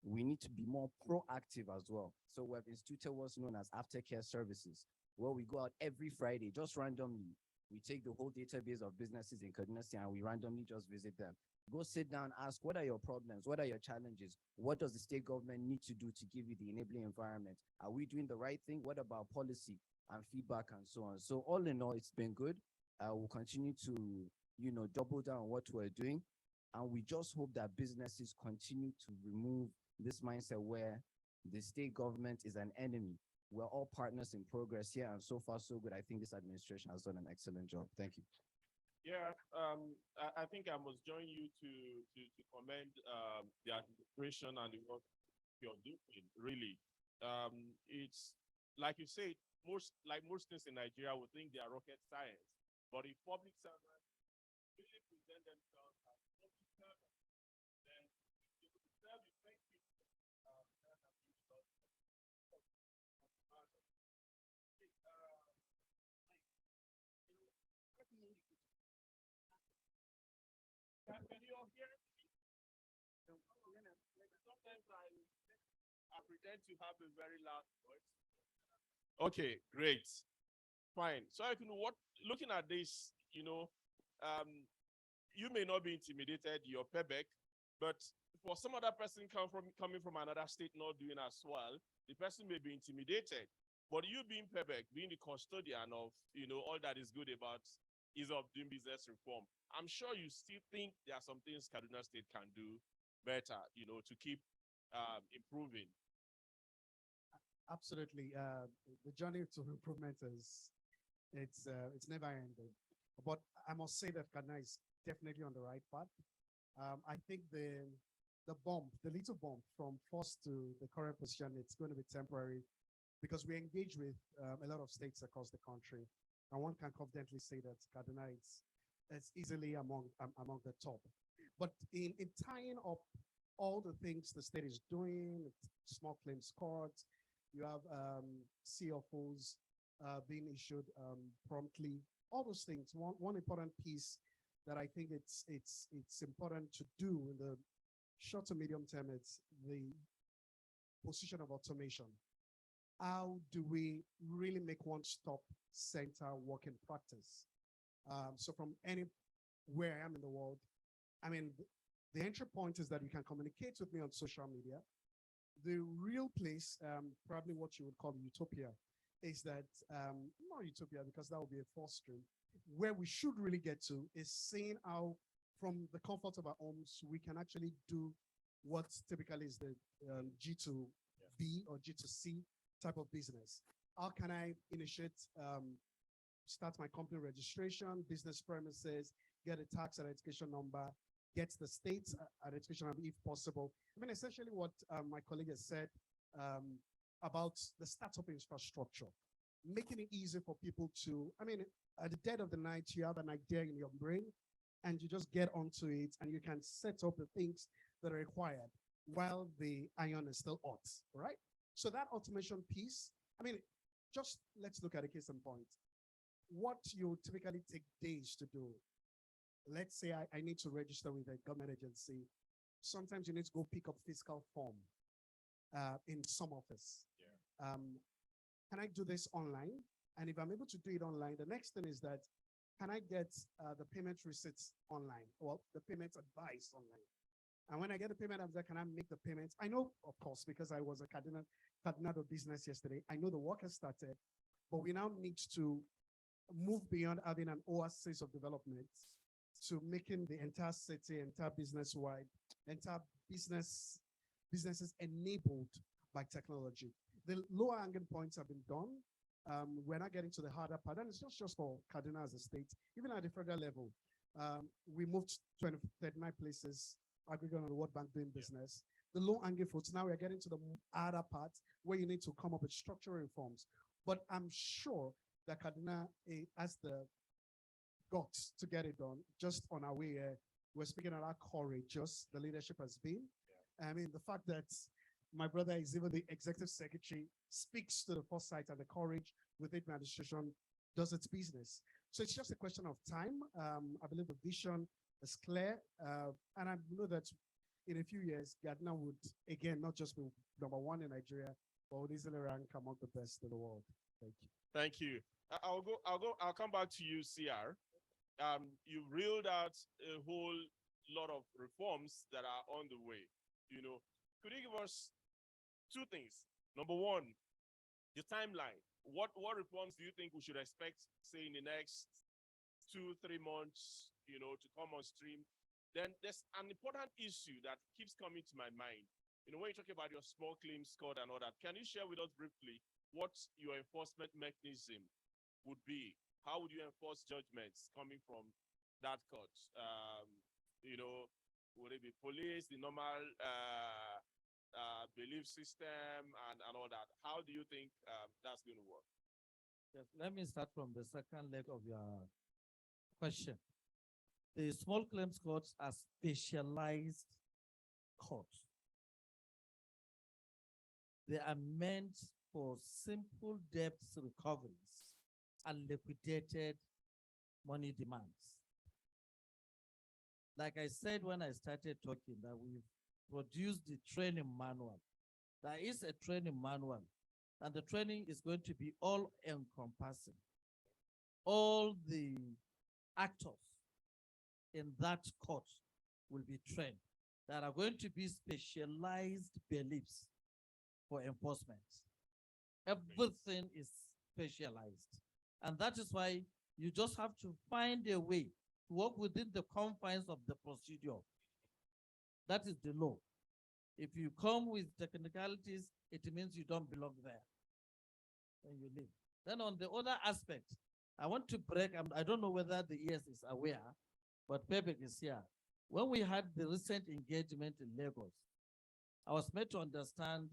S15: We need to be more proactive as well. So we have instituted what's known as aftercare services, where we go out every Friday, just randomly. We take the whole database of businesses in Kaduna State and we randomly just visit them. Go sit down, ask, what are your problems? What are your challenges? What does the state government need to do to give you the enabling environment? Are we doing the right thing? What about policy and feedback and so on? So all in all, it's been good. We'll continue to, double down on what we're doing. And we just hope that businesses continue to remove this mindset where the state government is an enemy. We're all partners in progress here, and so far so good. I think this administration has done an excellent job. Thank you.
S12: Yeah, I think I must join you to commend the administration and the work you're doing. Really, it's like you said, most things in Nigeria would think they are rocket science, but if public servants really present themselves as public servants, then they will serve effectively. Can you all hear me? Sometimes I pretend to have a very loud voice. Okay, great. Fine. So looking at this, you may not be intimidated, you're Quebec, but for some other person coming from another state not doing as well, the person may be intimidated. But you being Quebec, being the custodian of all that is good about ease of doing business reform, I'm sure you still think there are some things Kaduna State can do better, to keep improving.
S14: Absolutely. The journey to improvement it's never ended. But I must say that Kaduna is definitely on the right path. I think the little bump from first to the current position, it's going to be temporary because we engage with a lot of states across the country. And one can confidently say that Kaduna is easily among the top. But in tying up all the things the state is doing, small claims courts, you have CFOs being issued promptly, all those things. One important piece that I think it's important to do in the short to medium term, it's the position of automation. How do we really make one-stop center work in practice? So from anywhere I am in the world, I mean, the entry point is that you can communicate with me on social media. The real place, probably what you would call utopia, is that, not utopia because that would be a false stream. Where we should really get to is seeing how from the comfort of our homes, we can actually do what typically is the G2 B or G2C type of business? How can I initiate, start my company registration, business premises, get a tax identification number, get the state identification number if possible? I mean, essentially what my colleague has said about the startup infrastructure, making it easy for people to, I mean, at the dead of the night, you have an idea in your brain and you just get onto it and you can set up the things that are required while the iron is still hot, right? So that automation piece, I mean, just let's look at a case in point. What you typically take days to do. Let's say I need to register with a government agency. Sometimes you need to go pick up fiscal form in some office. Yeah. Can I do this online? And if I'm able to do it online, the next thing is that, can I get the payment receipts online? Well, the payment advice online. And when I get the payment advice, can I make the payments? I know, of course, because I was a Cardinal business yesterday, I know the work has started, but we now need to move beyond having an oasis of development to making the entire city, entire business-wide, entire businesses enabled by technology. The lower hanging points have been done. We're not getting to the harder part, and it's not just for Kaduna as a state, even at the federal level. We moved 39 places, aggregate on the World Bank doing business. The low hanging fruits, now we're getting to the harder part where you need to come up with structural reforms. But I'm sure that Kaduna has the guts to get it done. Just on our way here, we're speaking about how courageous the leadership has been. Yeah. I mean, the fact that my brother is even the executive secretary speaks to the foresight and the courage with the administration, does its business. So it's just a question of time. I believe the vision is clear. And I know that in a few years, Ghana would, again, not just be #1 in Nigeria, but would easily rank among the best in the world. Thank you.
S12: Thank you. I'll come back to you, CR. You reeled out a whole lot of reforms that are on the way. You know, could you give us two things? Number one, the timeline. What reforms do you think we should expect, say, in the next 2-3 months, you know, to come on stream? Then there's an important issue that keeps coming to my mind. You know, when you talk about your small claims court and all that, can you share with us briefly what your enforcement mechanism would be? How would you enforce judgments coming from that court? You know, would it be police, the normal belief system and all that? How do you think that's going to work?
S13: Yes, let me start from the second leg of your question. The small claims courts are specialized courts. They are meant for simple debt recoveries and liquidated money demands. Like I said when I started talking, that we've produced the training manual. There is a training manual, and the training is going to be all encompassing. All the actors in that court will be trained. There are going to be specialized beliefs for enforcement. Everything is specialized. And that is why you just have to find a way to work within the confines of the procedure. That is the law. If you come with technicalities, it means you don't belong there. And you leave. Then on the other aspect, I want to break, I don't know whether the ES is aware, but Pepe is here. When we had the recent engagement in Lagos, I was made to understand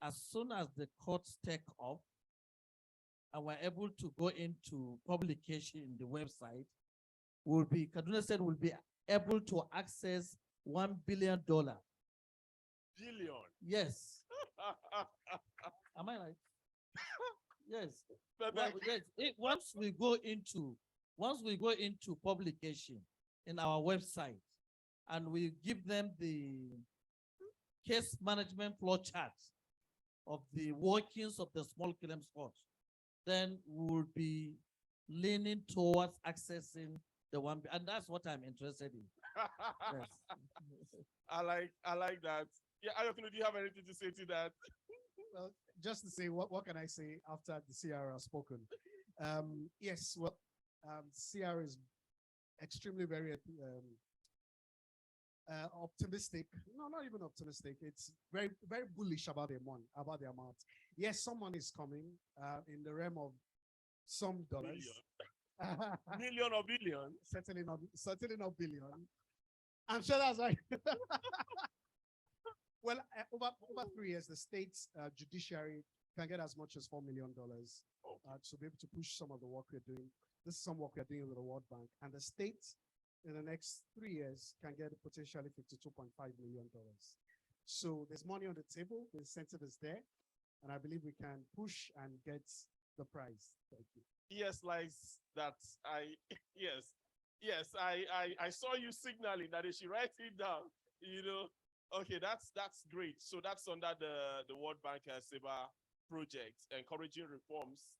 S13: as soon as the courts take off and we're able to go into publication in the website, Kaduna State will be able to access $1 billion.
S12: Billion?
S13: Yes. Am I right? Yes. Well, yes. Once we go into publication in our website and we give them the case management flow chart of the workings of the small claims court, then we will be leaning towards accessing the one, and that's what I'm interested in. Yes.
S12: I like that. Yeah, Ayokino, do you have anything to say to that?
S14: Well, just to say, what can I say after the CR has spoken? Yes, well, CR is extremely very optimistic. No, not even optimistic. It's very, very bullish about the amount. Yes, someone is coming in the realm of some dollars.
S12: Million or billion?
S14: Certainly not billion. I'm sure that's right. Well, over 3 years, the state's judiciary can get as much as $4 million to be able to push some of the work we're doing. This is some work we're doing with the World Bank, and the state in the next 3 years can get potentially $52.5 million. So there's money on the table, the incentive is there, and I believe we can push and get the prize. Thank you.
S12: Yes, like that. Yes, I saw you signaling that they should write it down. You know, okay, that's great. So that's under the World Bank SEBA project, encouraging reforms,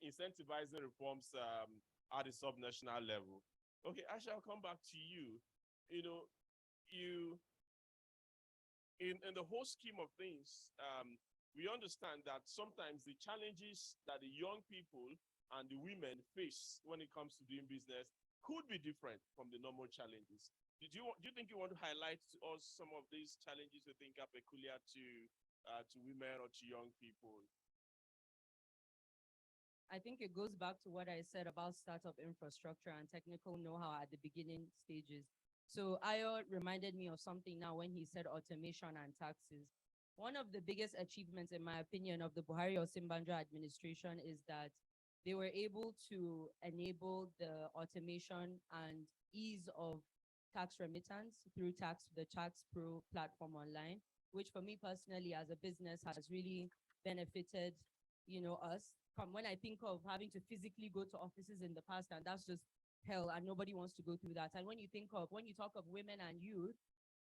S12: incentivizing reforms at the subnational level. Okay, I shall come back to you. You know, in the whole scheme of things, we understand that sometimes the challenges that the young people and the women face when it comes to doing business could be different from the normal challenges. Do you think you want to highlight to us some of these challenges you think are peculiar to women or to young people?
S11: I think it goes back to what I said about startup infrastructure and technical know-how at the beginning stages. So Ayo reminded me of something now when he said automation and taxes. One of the biggest achievements, in my opinion, of the Buhari Osinbajo administration is that they were able to enable the automation and ease of tax remittance through the Tax Pro platform online, which for me personally as a business has really benefited, us. When I think of having to physically go to offices in the past, and that's just hell, and nobody wants to go through that. And when you talk of women and youth,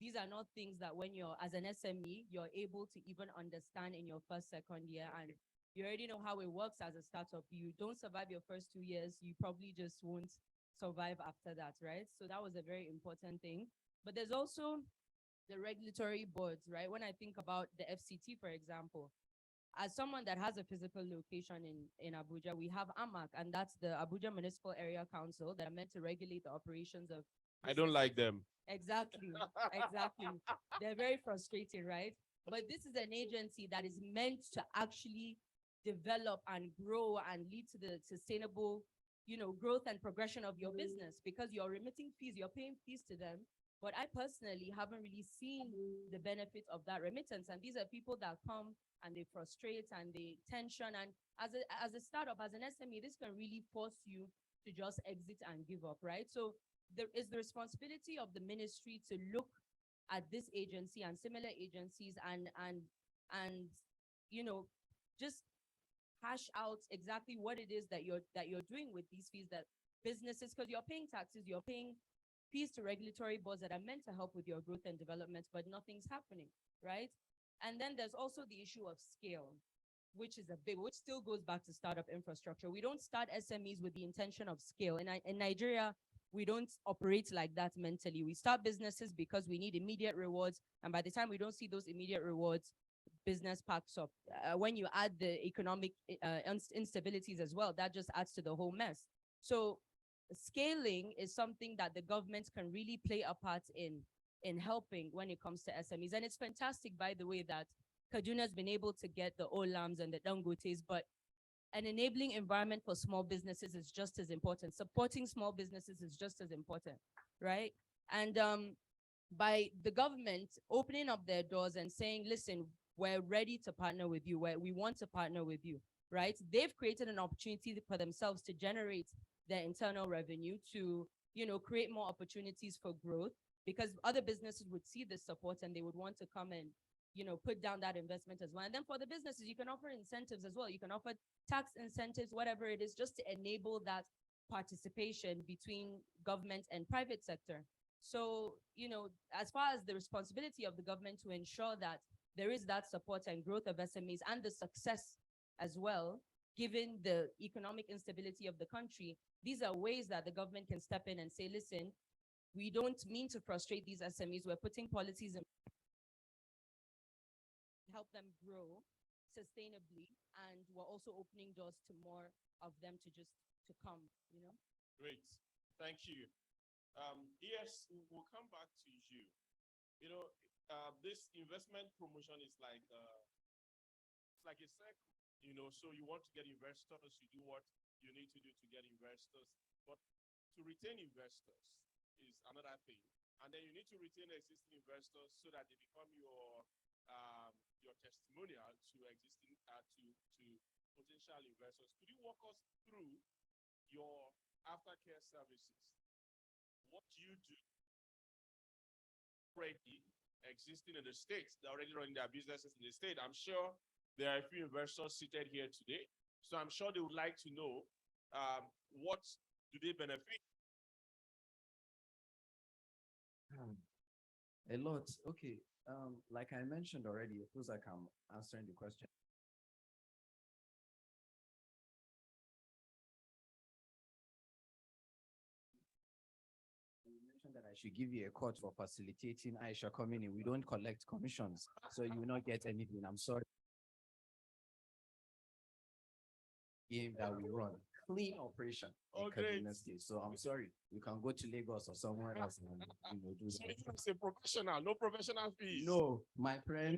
S11: these are not things that when you're as an SME, you're able to even understand in your first, second year, and you already know how it works as a startup. You don't survive your first 2 years, you probably just won't survive after that, right? So that was a very important thing. But there's also the regulatory boards, right? When I think about the FCT, for example, as someone that has a physical location in Abuja, we have AMAC, and that's the Abuja Municipal Area Council that are meant to regulate the operations of.
S12: I don't like them.
S11: Exactly, exactly. They're very frustrating, right? But this is an agency that is meant to actually develop and grow and lead to the sustainable, growth and progression of your business, because you're remitting fees, you're paying fees to them. But I personally haven't really seen the benefit of that remittance. And these are people that come and they frustrate and they tension. And as a startup, as an SME, this can really force you to just exit and give up, right? So there is the responsibility of the ministry to look at this agency and similar agencies and just hash out exactly what it is that you're doing with these fees, that businesses, because you're paying taxes, you're paying fees to regulatory boards that are meant to help with your growth and development, but nothing's happening, right? And then there's also the issue of scale, which still goes back to startup infrastructure. We don't start SMEs with the intention of scale. In Nigeria, we don't operate like that mentally. We start businesses because we need immediate rewards. And by the time we don't see those immediate rewards, business packs up. When you add the economic instabilities as well, that just adds to the whole mess. So scaling is something that the government can really play a part in helping when it comes to SMEs. And it's fantastic, by the way, that Kaduna has been able to get the Olams and the Dangotes, but an enabling environment for small businesses is just as important. Supporting small businesses is just as important, right? And by the government opening up their doors and saying, listen, we're ready to partner with you, we want to partner with you, right? They've created an opportunity for themselves to generate their internal revenue, to, create more opportunities for growth, because other businesses would see this support and they would want to come and, put down that investment as well. And then for the businesses, you can offer incentives as well. You can offer tax incentives, whatever it is, just to enable that participation between government and private sector. So, as far as the responsibility of the government to ensure that there is that support and growth of SMEs and the success as well, given the economic instability of the country, these are ways that the government can step in and say, listen, we don't mean to frustrate these SMEs. We're putting policies in help them grow sustainably, and we're also opening doors to more of them to come,
S12: Great, thank you. Yes, we'll come back to you. You know, this investment promotion is like it's like a cycle. You know, so you want to get investors, you do what you need to do to get investors, but to retain investors is another thing. And then you need to retain existing investors so that they become your testimonial to existing to potential investors. Could you walk us through your aftercare services? What do you do already existing in the States? They're already running their businesses in the state. I'm sure there are a few investors seated here today. So I'm sure they would like to know what do they benefit?
S15: A lot. Okay. Like I mentioned already, it feels like I'm answering the question. You mentioned that I should give you a cut for facilitating Aisha coming in. We don't collect commissions, so you will not get anything. I'm sorry. Game that we run, clean operation in Kaduna State. So I'm sorry, you can go to Lagos or somewhere else and do
S12: So
S15: that.
S12: it's a professional, no professional fees.
S15: No, my friend.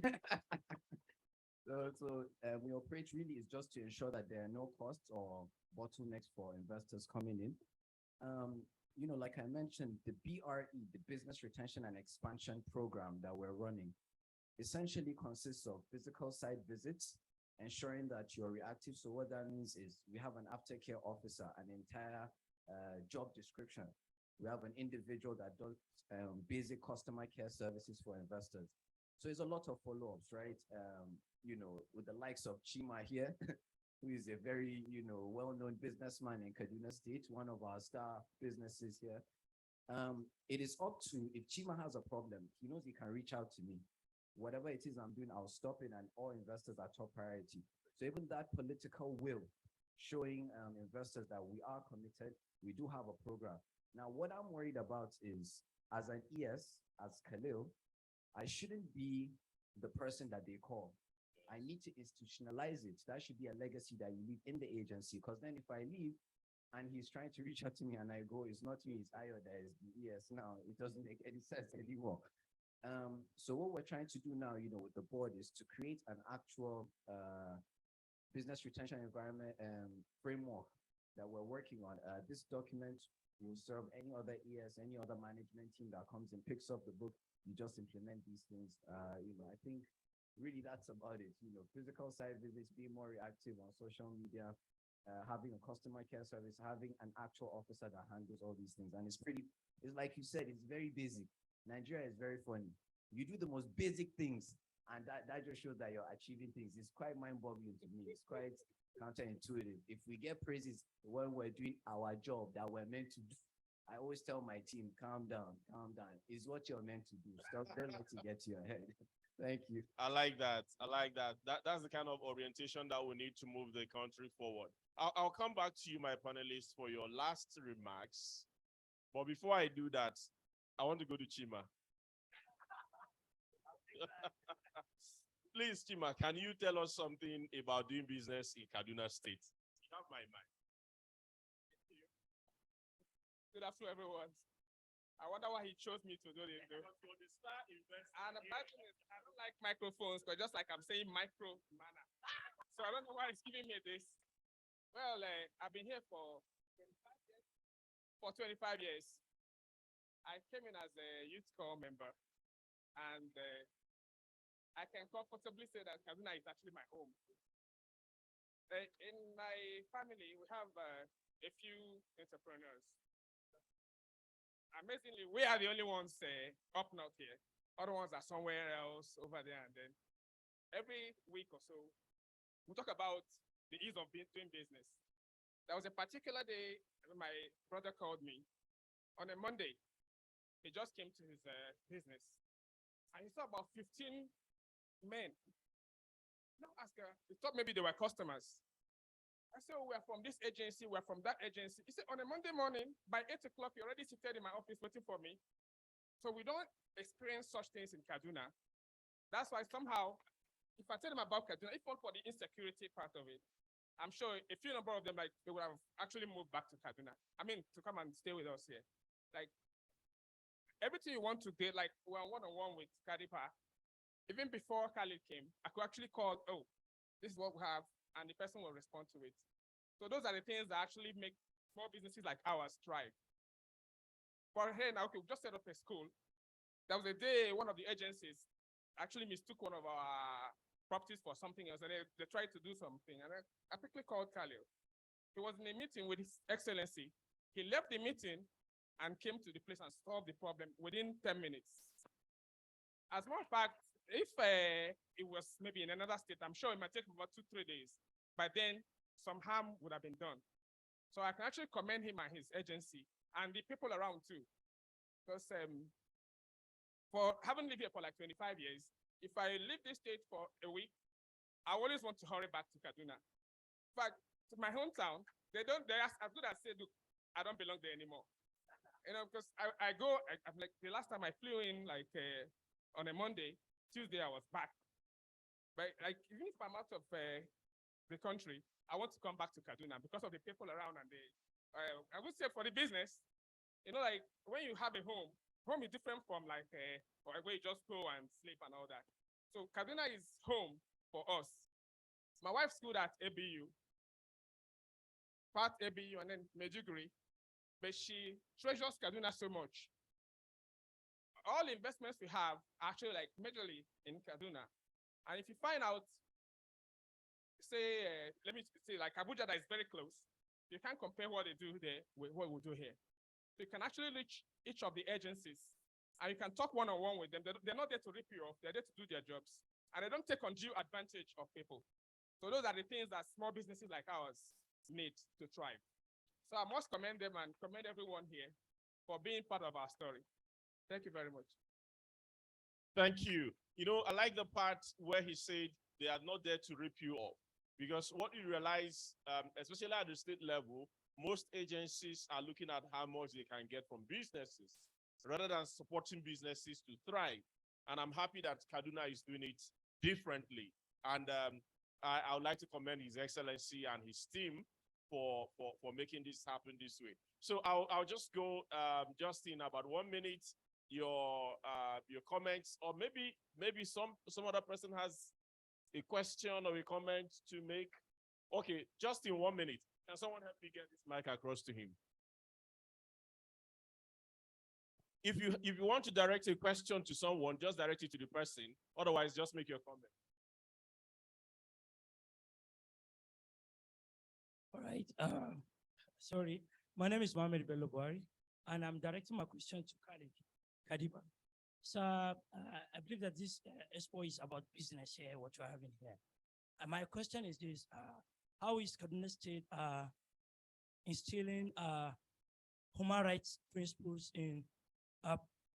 S15: We operate really is just to ensure that there are no costs or bottlenecks for investors coming in. Like I mentioned, the BRE, the Business Retention and Expansion Program that we're running, essentially consists of physical site visits, ensuring that you're reactive. So what that means is we have an aftercare officer, an entire job description. We have an individual that does basic customer care services for investors. So it's a lot of follow-ups, right? With the likes of Chima here, who is a very, well-known businessman in Kaduna State, one of our star businesses here. It is up to, if Chima has a problem, he knows he can reach out to me. Whatever it is I'm doing, I'll stop it, and all investors are top priority. So even that political will, showing investors that we are committed, we do have a program. Now, what I'm worried about is, as an ES, as Khalil, I shouldn't be the person that they call. I need to institutionalize it. That should be a legacy that you leave in the agency, because then if I leave and he's trying to reach out to me and I go, it's not me, it's Ayo that is the ES now. It doesn't make any sense anymore. So what we're trying to do now, with the board, is to create an actual business retention environment framework that we're working on. This document will serve any other ES, any other management team that comes and picks up the book. You just implement these things. I think really that's about it. Physical site visits, being more reactive on social media, having a customer care service, having an actual officer that handles all these things. And it's like you said, it's very basic. Nigeria is very funny. You do the most basic things, and that just shows that you're achieving things. It's quite mind-boggling to me. It's quite counterintuitive. If we get praises when we're doing our job that we're meant to do, I always tell my team, calm down. It's what you're meant to do. Stop, don't let it get to your head. Thank you.
S12: I like that. That's the kind of orientation that we need to move the country forward. I'll come back to you, my panelists, for your last remarks. But before I do that, I want to go to Chima. Please, Chima, can you tell us something about doing business in Kaduna State? You have my mic.
S16: Good afternoon, everyone. I wonder why he chose me to do this. And the bad thing is, I don't like microphones, but just like I'm saying micro manner. So I don't know why he's giving me this. Well, I've been here for 25 years. I came in as a youth corps member, and I can comfortably say that Kaduna is actually my home. In my family, we have a few entrepreneurs. Amazingly, we are the only ones up north here. Other ones are somewhere else over there. And then every week or so, we talk about the ease of doing business. There was a particular day when my brother called me on a Monday. He just came to his business, and he saw about 15 men. Now ask her, he thought maybe they were customers. I said, oh, we're from this agency, we're from that agency. He said, on a Monday morning, by 8 o'clock, you're already seated in my office waiting for me. So we don't experience such things in Kaduna. That's why somehow, if I tell them about Kaduna, if not for the insecurity part of it, I'm sure a few number of them, like, they would have actually moved back to Kaduna. I mean, to come and stay with us here. Like, everything you want to do, like we're one-on-one with Kadipa, even before Khalid came, I could actually call, oh, this is what we have, and the person will respond to it. So those are the things that actually make small businesses like ours thrive. For here now, okay, we just set up a school. There was a day one of the agencies actually mistook one of our properties for something else, and they tried to do something. And I quickly called Khalil. He was in a meeting with His Excellency. He left the meeting and came to the place and solved the problem within 10 minutes. As a matter of fact, if it was maybe in another state, I'm sure it might take about 2-3 days. By then, some harm would have been done. So I can actually commend him and his agency and the people around too. Because for having lived here for like 25 years, if I leave this state for a week, I always want to hurry back to Kaduna. In fact, to my hometown, they're as good as say, look, I don't belong there anymore. You know, because I'm like, the last time I flew in like on a Monday, Tuesday I was back. But like, even if I'm out of the country, I want to come back to Kaduna because of the people around and I would say for the business, you know, like when you have a home is different from like where you just go and sleep and all that. So Kaduna is home for us. My wife schooled at ABU, part ABU and then Medjugorje, but she treasures Kaduna so much. All the investments we have are actually like majorly in Kaduna. And if you find out, say, let me say like Abuja that is very close, you can't compare what they do there with what we do here. So you can actually reach each of the agencies and you can talk one-on-one with them. They're not there to rip you off, they're there to do their jobs. And they don't take undue advantage of people. So those are the things that small businesses like ours need to thrive. So I must commend them and commend everyone here for being part of our story. Thank you very much.
S12: Thank you. You know, I like the part where he said they are not there to rip you off. Because what you realize, especially at the state level, most agencies are looking at how much they can get from businesses rather than supporting businesses to thrive. And I'm happy that Kaduna is doing it differently. And I would like to commend His Excellency and his team for making this happen this way. So I'll just go just in about 1 minute, your comments, or maybe some other person has a question or a comment to make. Okay, just in 1 minute. Can someone help me get this mic across to him? If you want to direct a question to someone, just direct it to the person. Otherwise, just make your comment.
S10: All right. Sorry, my name is Mohamed Bello Buhari, and I'm directing my question to Kadipa. So I believe that this expo is about business here, what you're having here. And my question is this, how is Kaduna State instilling human rights principles in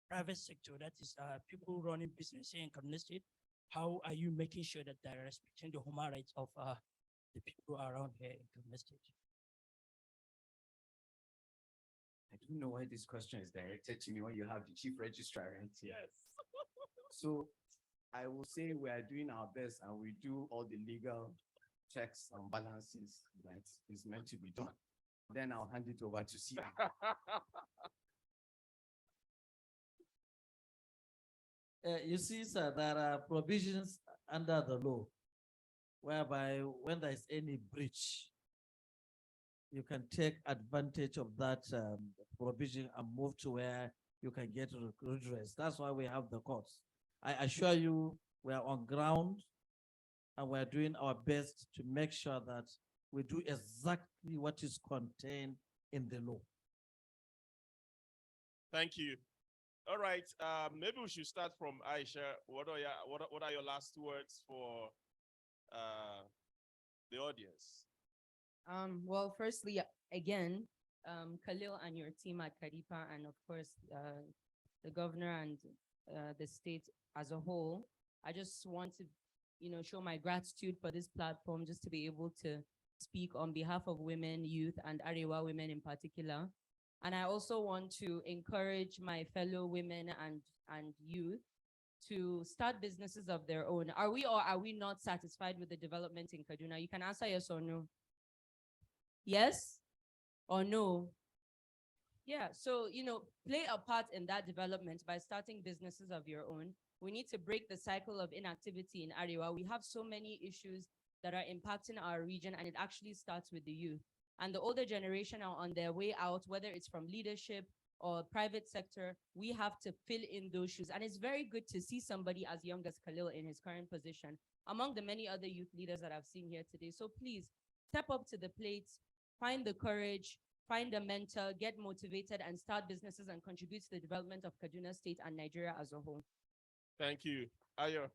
S10: private sector, that is people running business here in Kaduna State? How are you making sure that they're respecting the human rights of the people around here in Kaduna State?
S15: I don't know why this question is directed to me when you have the chief registrar right here.
S12: Yes.
S15: So I will say we are doing our best and we do all the legal checks and balances that is meant to be done. Then I'll hand it over to CM.
S13: You see, sir, there are provisions under the law whereby when there is any breach, you can take advantage of that provision and move to where you can get redress. That's why we have the courts. I assure you, we are on ground and we are doing our best to make sure that we do exactly what is contained in the law.
S12: Thank you. All right, maybe we should start from Aisha. What are your last words for the audience?
S11: Well, firstly, again, Khalil and your team at Kadipa, and of course, the governor and the state as a whole, I just want to, show my gratitude for this platform, just to be able to speak on behalf of women, youth, and Arewa women in particular. And I also want to encourage my fellow women and youth to start businesses of their own. Are we or are we not satisfied with the development in Kaduna? You can answer yes or no. Yes or no? Yeah, so, play a part in that development by starting businesses of your own. We need to break the cycle of inactivity in Ariwa. We have so many issues that are impacting our region, and it actually starts with the youth. And the older generation are on their way out, whether it's from leadership or private sector. We have to fill in those shoes. And it's very good to see somebody as young as Khalil in his current position, among the many other youth leaders that I've seen here today. So please step up to the plate, find the courage, find a mentor, get motivated, and start businesses and contribute to the development of Kaduna State and Nigeria as a whole.
S12: Thank you. Ayo.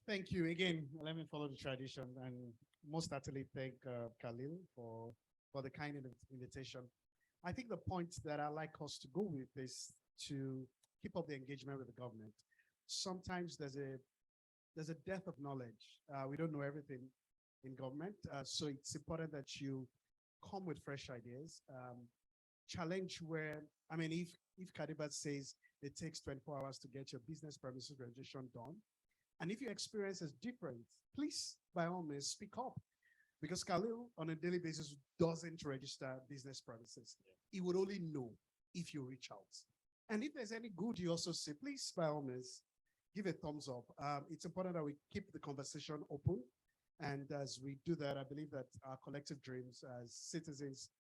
S14: Thank you. Again, let me follow the tradition and most certainly thank Khalil for the kind invitation. I think the point that I like us to go with is to keep up the engagement with the government. Sometimes there's a dearth of knowledge. We don't know everything in government, so it's important that you come with fresh ideas. Challenge where, I mean, if Kadibat says it takes 24 hours to get your business premises registration done, and if your experience is different, please, by all means, speak up. Because Khalil, on a daily basis, doesn't register business premises. He would only know if you reach out. And if there's any good you also say, please, by all means, give a thumbs up. It's important that we keep the conversation open. And as we do that, I believe that our collective dreams as citizens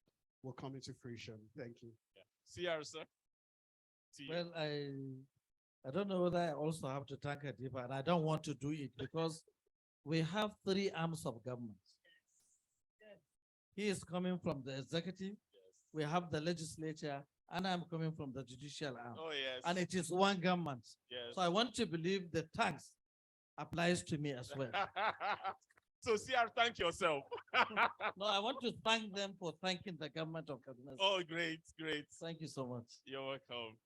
S14: will come into fruition. Thank you.
S12: Yeah. CR, sir.
S13: Well, I don't know whether I also have to thank Adiba, and I don't want to do it because we have three arms of government. He is coming from the executive, we have the legislature, and I'm coming from the judicial arm.
S12: Oh, yes.
S13: And it is one government.
S12: Yes.
S13: So I want to believe the thanks applies to me as well.
S12: So CR, thank yourself.
S13: No, I want to thank them for thanking the government of Kaduna.
S12: Oh, great, great.
S13: Thank you so much.
S12: You're welcome.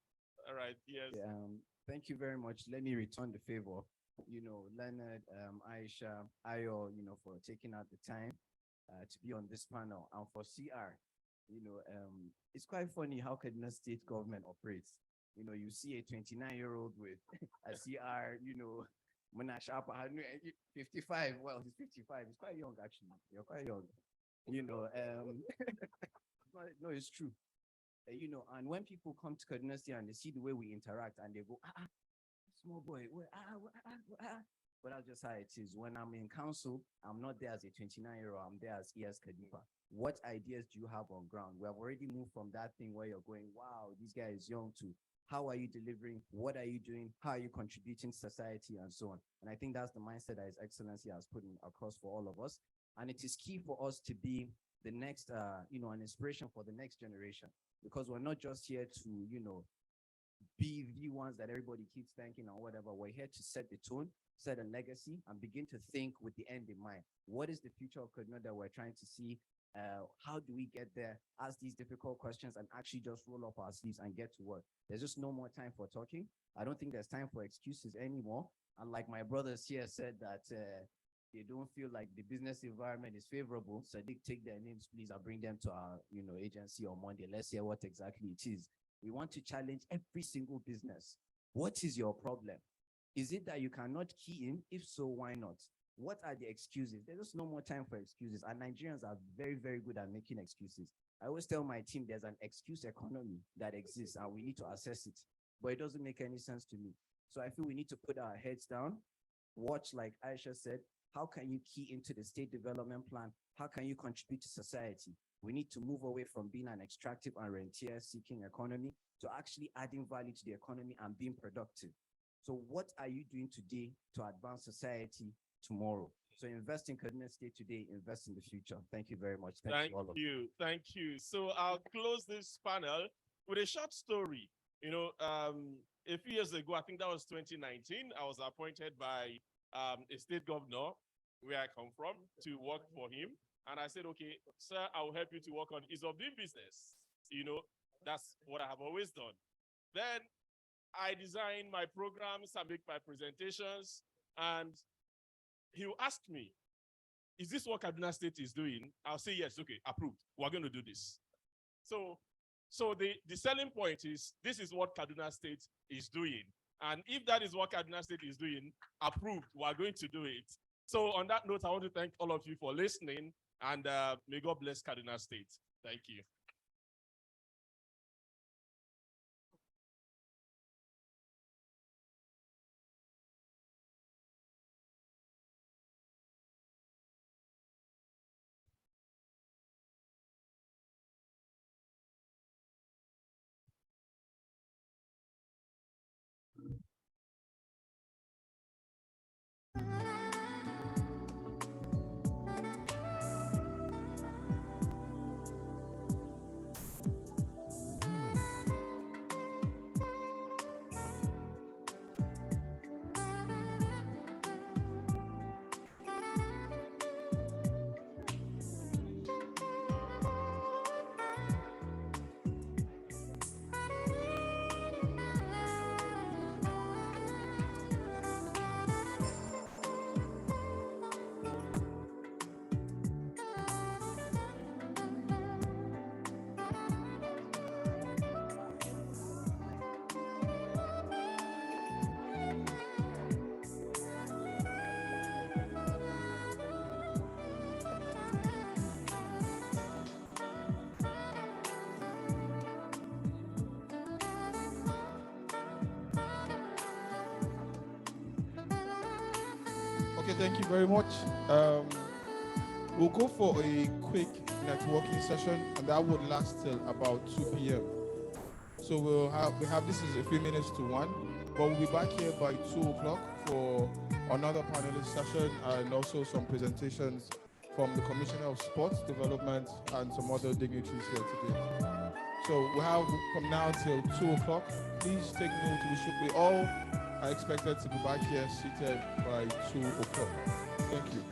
S12: All right, yes.
S15: Thank you very much. Let me return the favor. Leonard, Aisha, Ayo, for taking out the time to be on this panel. And for CR, it's quite funny how Kaduna State government operates. You see a 29-year-old with a CR, Monash 55. Well, he's 55. He's quite young, actually. You're quite young. No, it's true. And when people come to Kaduna State and they see the way we interact and they go, small boy, but that's just how it is. When I'm in council, I'm not there as a 29-year-old, I'm there as ES Kadipa. What ideas do you have on ground? We have already moved from that thing where you're going, wow, this guy is young, to how are you delivering? What are you doing? How are you contributing to society and so on? And I think that's the mindset that His Excellency has put across for all of us. And it is key for us to be the next, an inspiration for the next generation, because we're not just here to, be the ones that everybody keeps thanking or whatever. We're here to set the tone, set a legacy, and begin to think with the end in mind. What is the future of Kaduna that we're trying to see? How do we get there? Ask these difficult questions and actually just roll up our sleeves and get to work. There's just no more time for talking. I don't think there's time for excuses anymore. And like my brothers here said that they don't feel like the business environment is favorable. So they take their names, please, and bring them to our agency on Monday. Let's hear what exactly it is. We want to challenge every single business. What is your problem? Is it that you cannot key in? If so, why not? What are the excuses? There's just no more time for excuses. And Nigerians are very, very good at making excuses. I always tell my team there's an excuse economy that exists and we need to assess it. But it doesn't make any sense to me. So I feel we need to put our heads down, watch, like Aisha said, how can you key into the state development plan? How can you contribute to society? We need to move away from being an extractive and rentier-seeking economy to actually adding value to the economy and being productive. So what are you doing today to advance society tomorrow? So invest in Kaduna State today, invest in the future. Thank you very much.
S12: Thank you. Thank you. So I'll close this panel with a short story. A few years ago, I think that was 2019, I was appointed by a state governor where I come from to work for him. And I said, okay, sir, I will help you to work on ease of doing business. That's what I have always done. Then I design my programs, I make my presentations, and he will ask me, is this what Kaduna State is doing? I'll say, yes, okay, approved. We're going to do this. So the selling point is, this is what Kaduna State is doing. And if that is what Kaduna State is doing, approved, we're going to do it. So on that note, I want to thank all of you for listening, and may God bless Kaduna State. Thank you.
S9: Okay, thank you very much. We'll go for a quick networking session, and that would last till about 2 p.m. So we have this is a few minutes to 1, but we'll be back here by 2 o'clock for another panelist session and also some presentations from the Commissioner of Sports Development and some other dignitaries here today. So we have from now till 2 o'clock. Please take note. We all are expected to be back here seated by 2 o'clock. Thank you.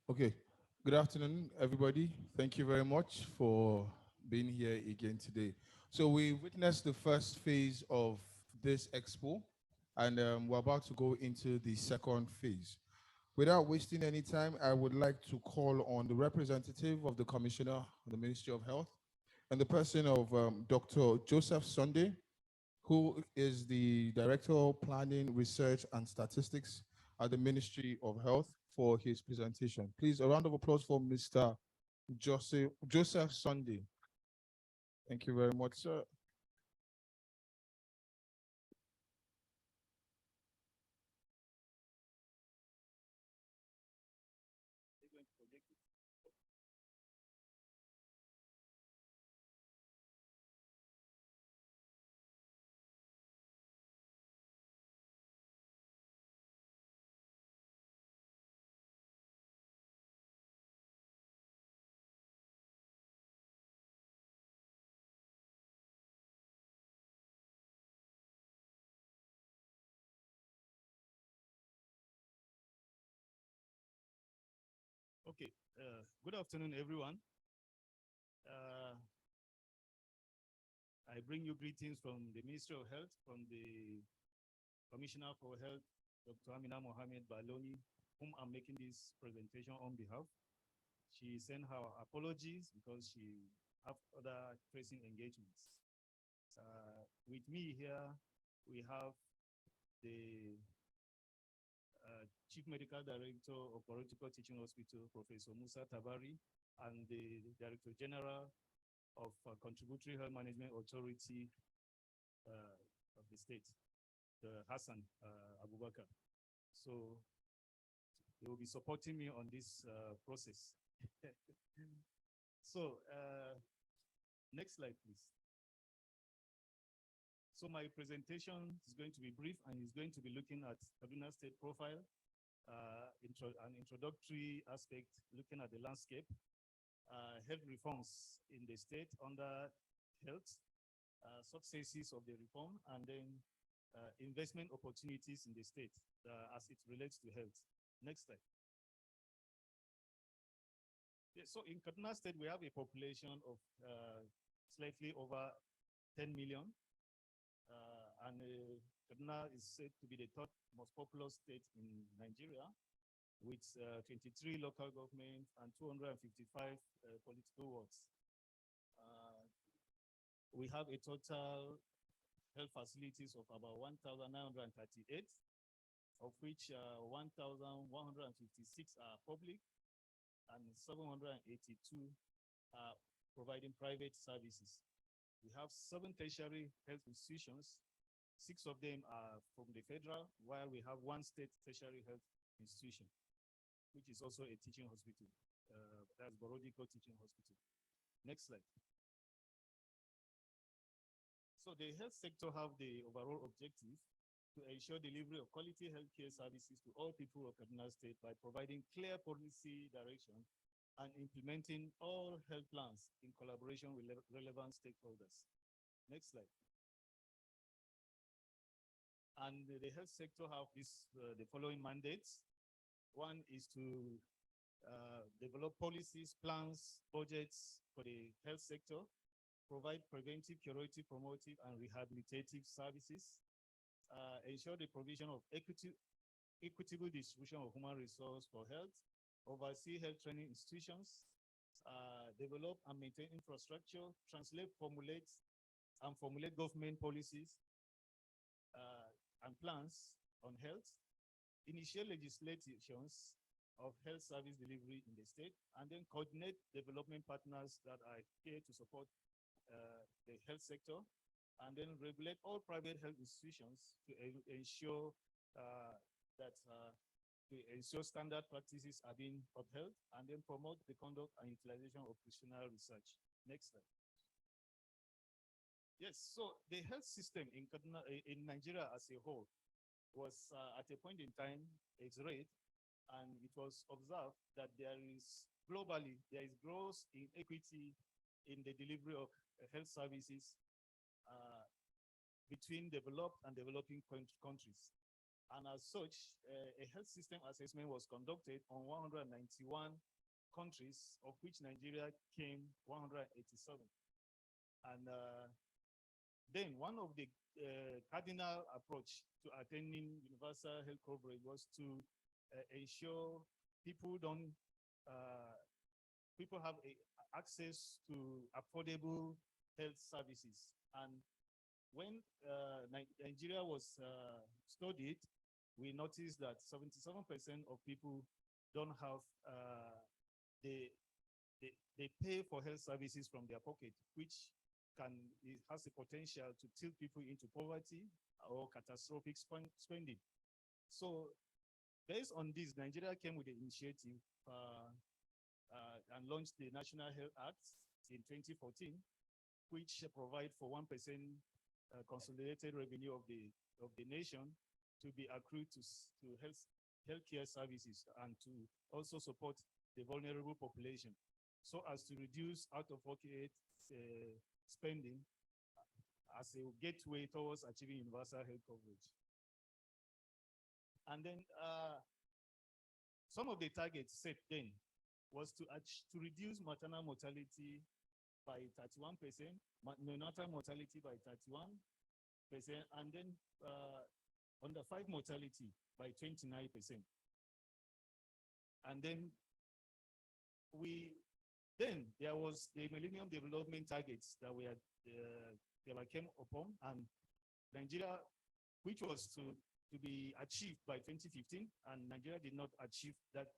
S9: Okay. Good afternoon, everybody. Thank you very much for being here again today. So we witnessed the first phase of this expo, and we're about to go into the second phase. Without wasting any time, I would like to call on the representative of the Commissioner of the Ministry of Health and the person of Dr. Joseph Sunday, who is the Director of Planning, Research, and Statistics at the Ministry of Health, for his presentation. Please, a round of applause for Mr. Joseph Sunday. Thank you very much, sir.
S17: Okay, good afternoon, everyone. I bring you greetings from the Ministry of Health, from the Commissioner for Health, Dr. Amina Mohamed Baloni, whom I'm making this presentation on behalf. She sent her apologies because she have other pressing engagements. With me here, we have the Chief Medical Director of Political Teaching Hospital, Professor Musa Tabari, and the Director General of Contributory Health Management Authority of the state, Hassan Abubakar. So they will be supporting me on this process. So next slide, please. So my presentation is going to be brief and is going to be looking at Kaduna State profile, an introductory aspect, looking at the landscape, health reforms in the state under health, successes of the reform, and then investment opportunities in the state as it relates to health. Next slide. Yeah, so in Kaduna State, we have a population of slightly over 10 million. And Kaduna is said to be the third most populous state in Nigeria, with 23 local governments and 255 political wards. We have a total health facilities of about 1,938, of which 1,156 are public and 782 are providing private services. We have 7 tertiary health institutions. 6 of them are from the federal, while we have 1 state tertiary health institution, which is also a teaching hospital. That's Borodiko Teaching Hospital. Next slide. So the health sector have the overall objective to ensure delivery of quality healthcare services to all people of Kaduna State by providing clear policy direction and implementing all health plans in collaboration with relevant stakeholders. Next slide. And the health sector have the following mandates. One is to develop policies, plans, budgets for the health sector, provide preventive, curative, promotive, and rehabilitative services, ensure the provision of equitable distribution of human resource for health, oversee health training institutions, develop and maintain infrastructure, translate, formulate government policies and plans on health, initiate legislations of health service delivery in the state, and then coordinate development partners that are here to support the health sector, and then regulate all private health institutions to ensure standard practices are being upheld, and then promote the conduct and utilization of professional research. Next slide. Yes, so the health system in Kaduna, in Nigeria as a whole, was at a point in time X-rayed, and it was observed that there is globally growth inequity in the delivery of health services between developed and developing countries. And as such, a health system assessment was conducted on 191 countries, of which Nigeria came 187. And then one of the cardinal approach to attaining universal health coverage was to ensure people people have access to affordable health services. And when Nigeria was studied, we noticed that 77% of people don't have, they pay for health services from their pocket, which it has the potential to tilt people into poverty or catastrophic spending. So based on this, Nigeria came with the initiative and launched the National Health Act in 2014, which provide for 1% consolidated revenue of the nation to be accrued to healthcare services and to also support the vulnerable population, so as to reduce out-of-pocket spending as a gateway towards achieving universal health coverage. And then some of the targets set then was to reduce maternal mortality by 31%, neonatal mortality by 31%, and then under 5 mortality by 29%. And then there was the Millennium Development Targets that came upon, and Nigeria, which was to be achieved by 2015, and Nigeria did not achieve that.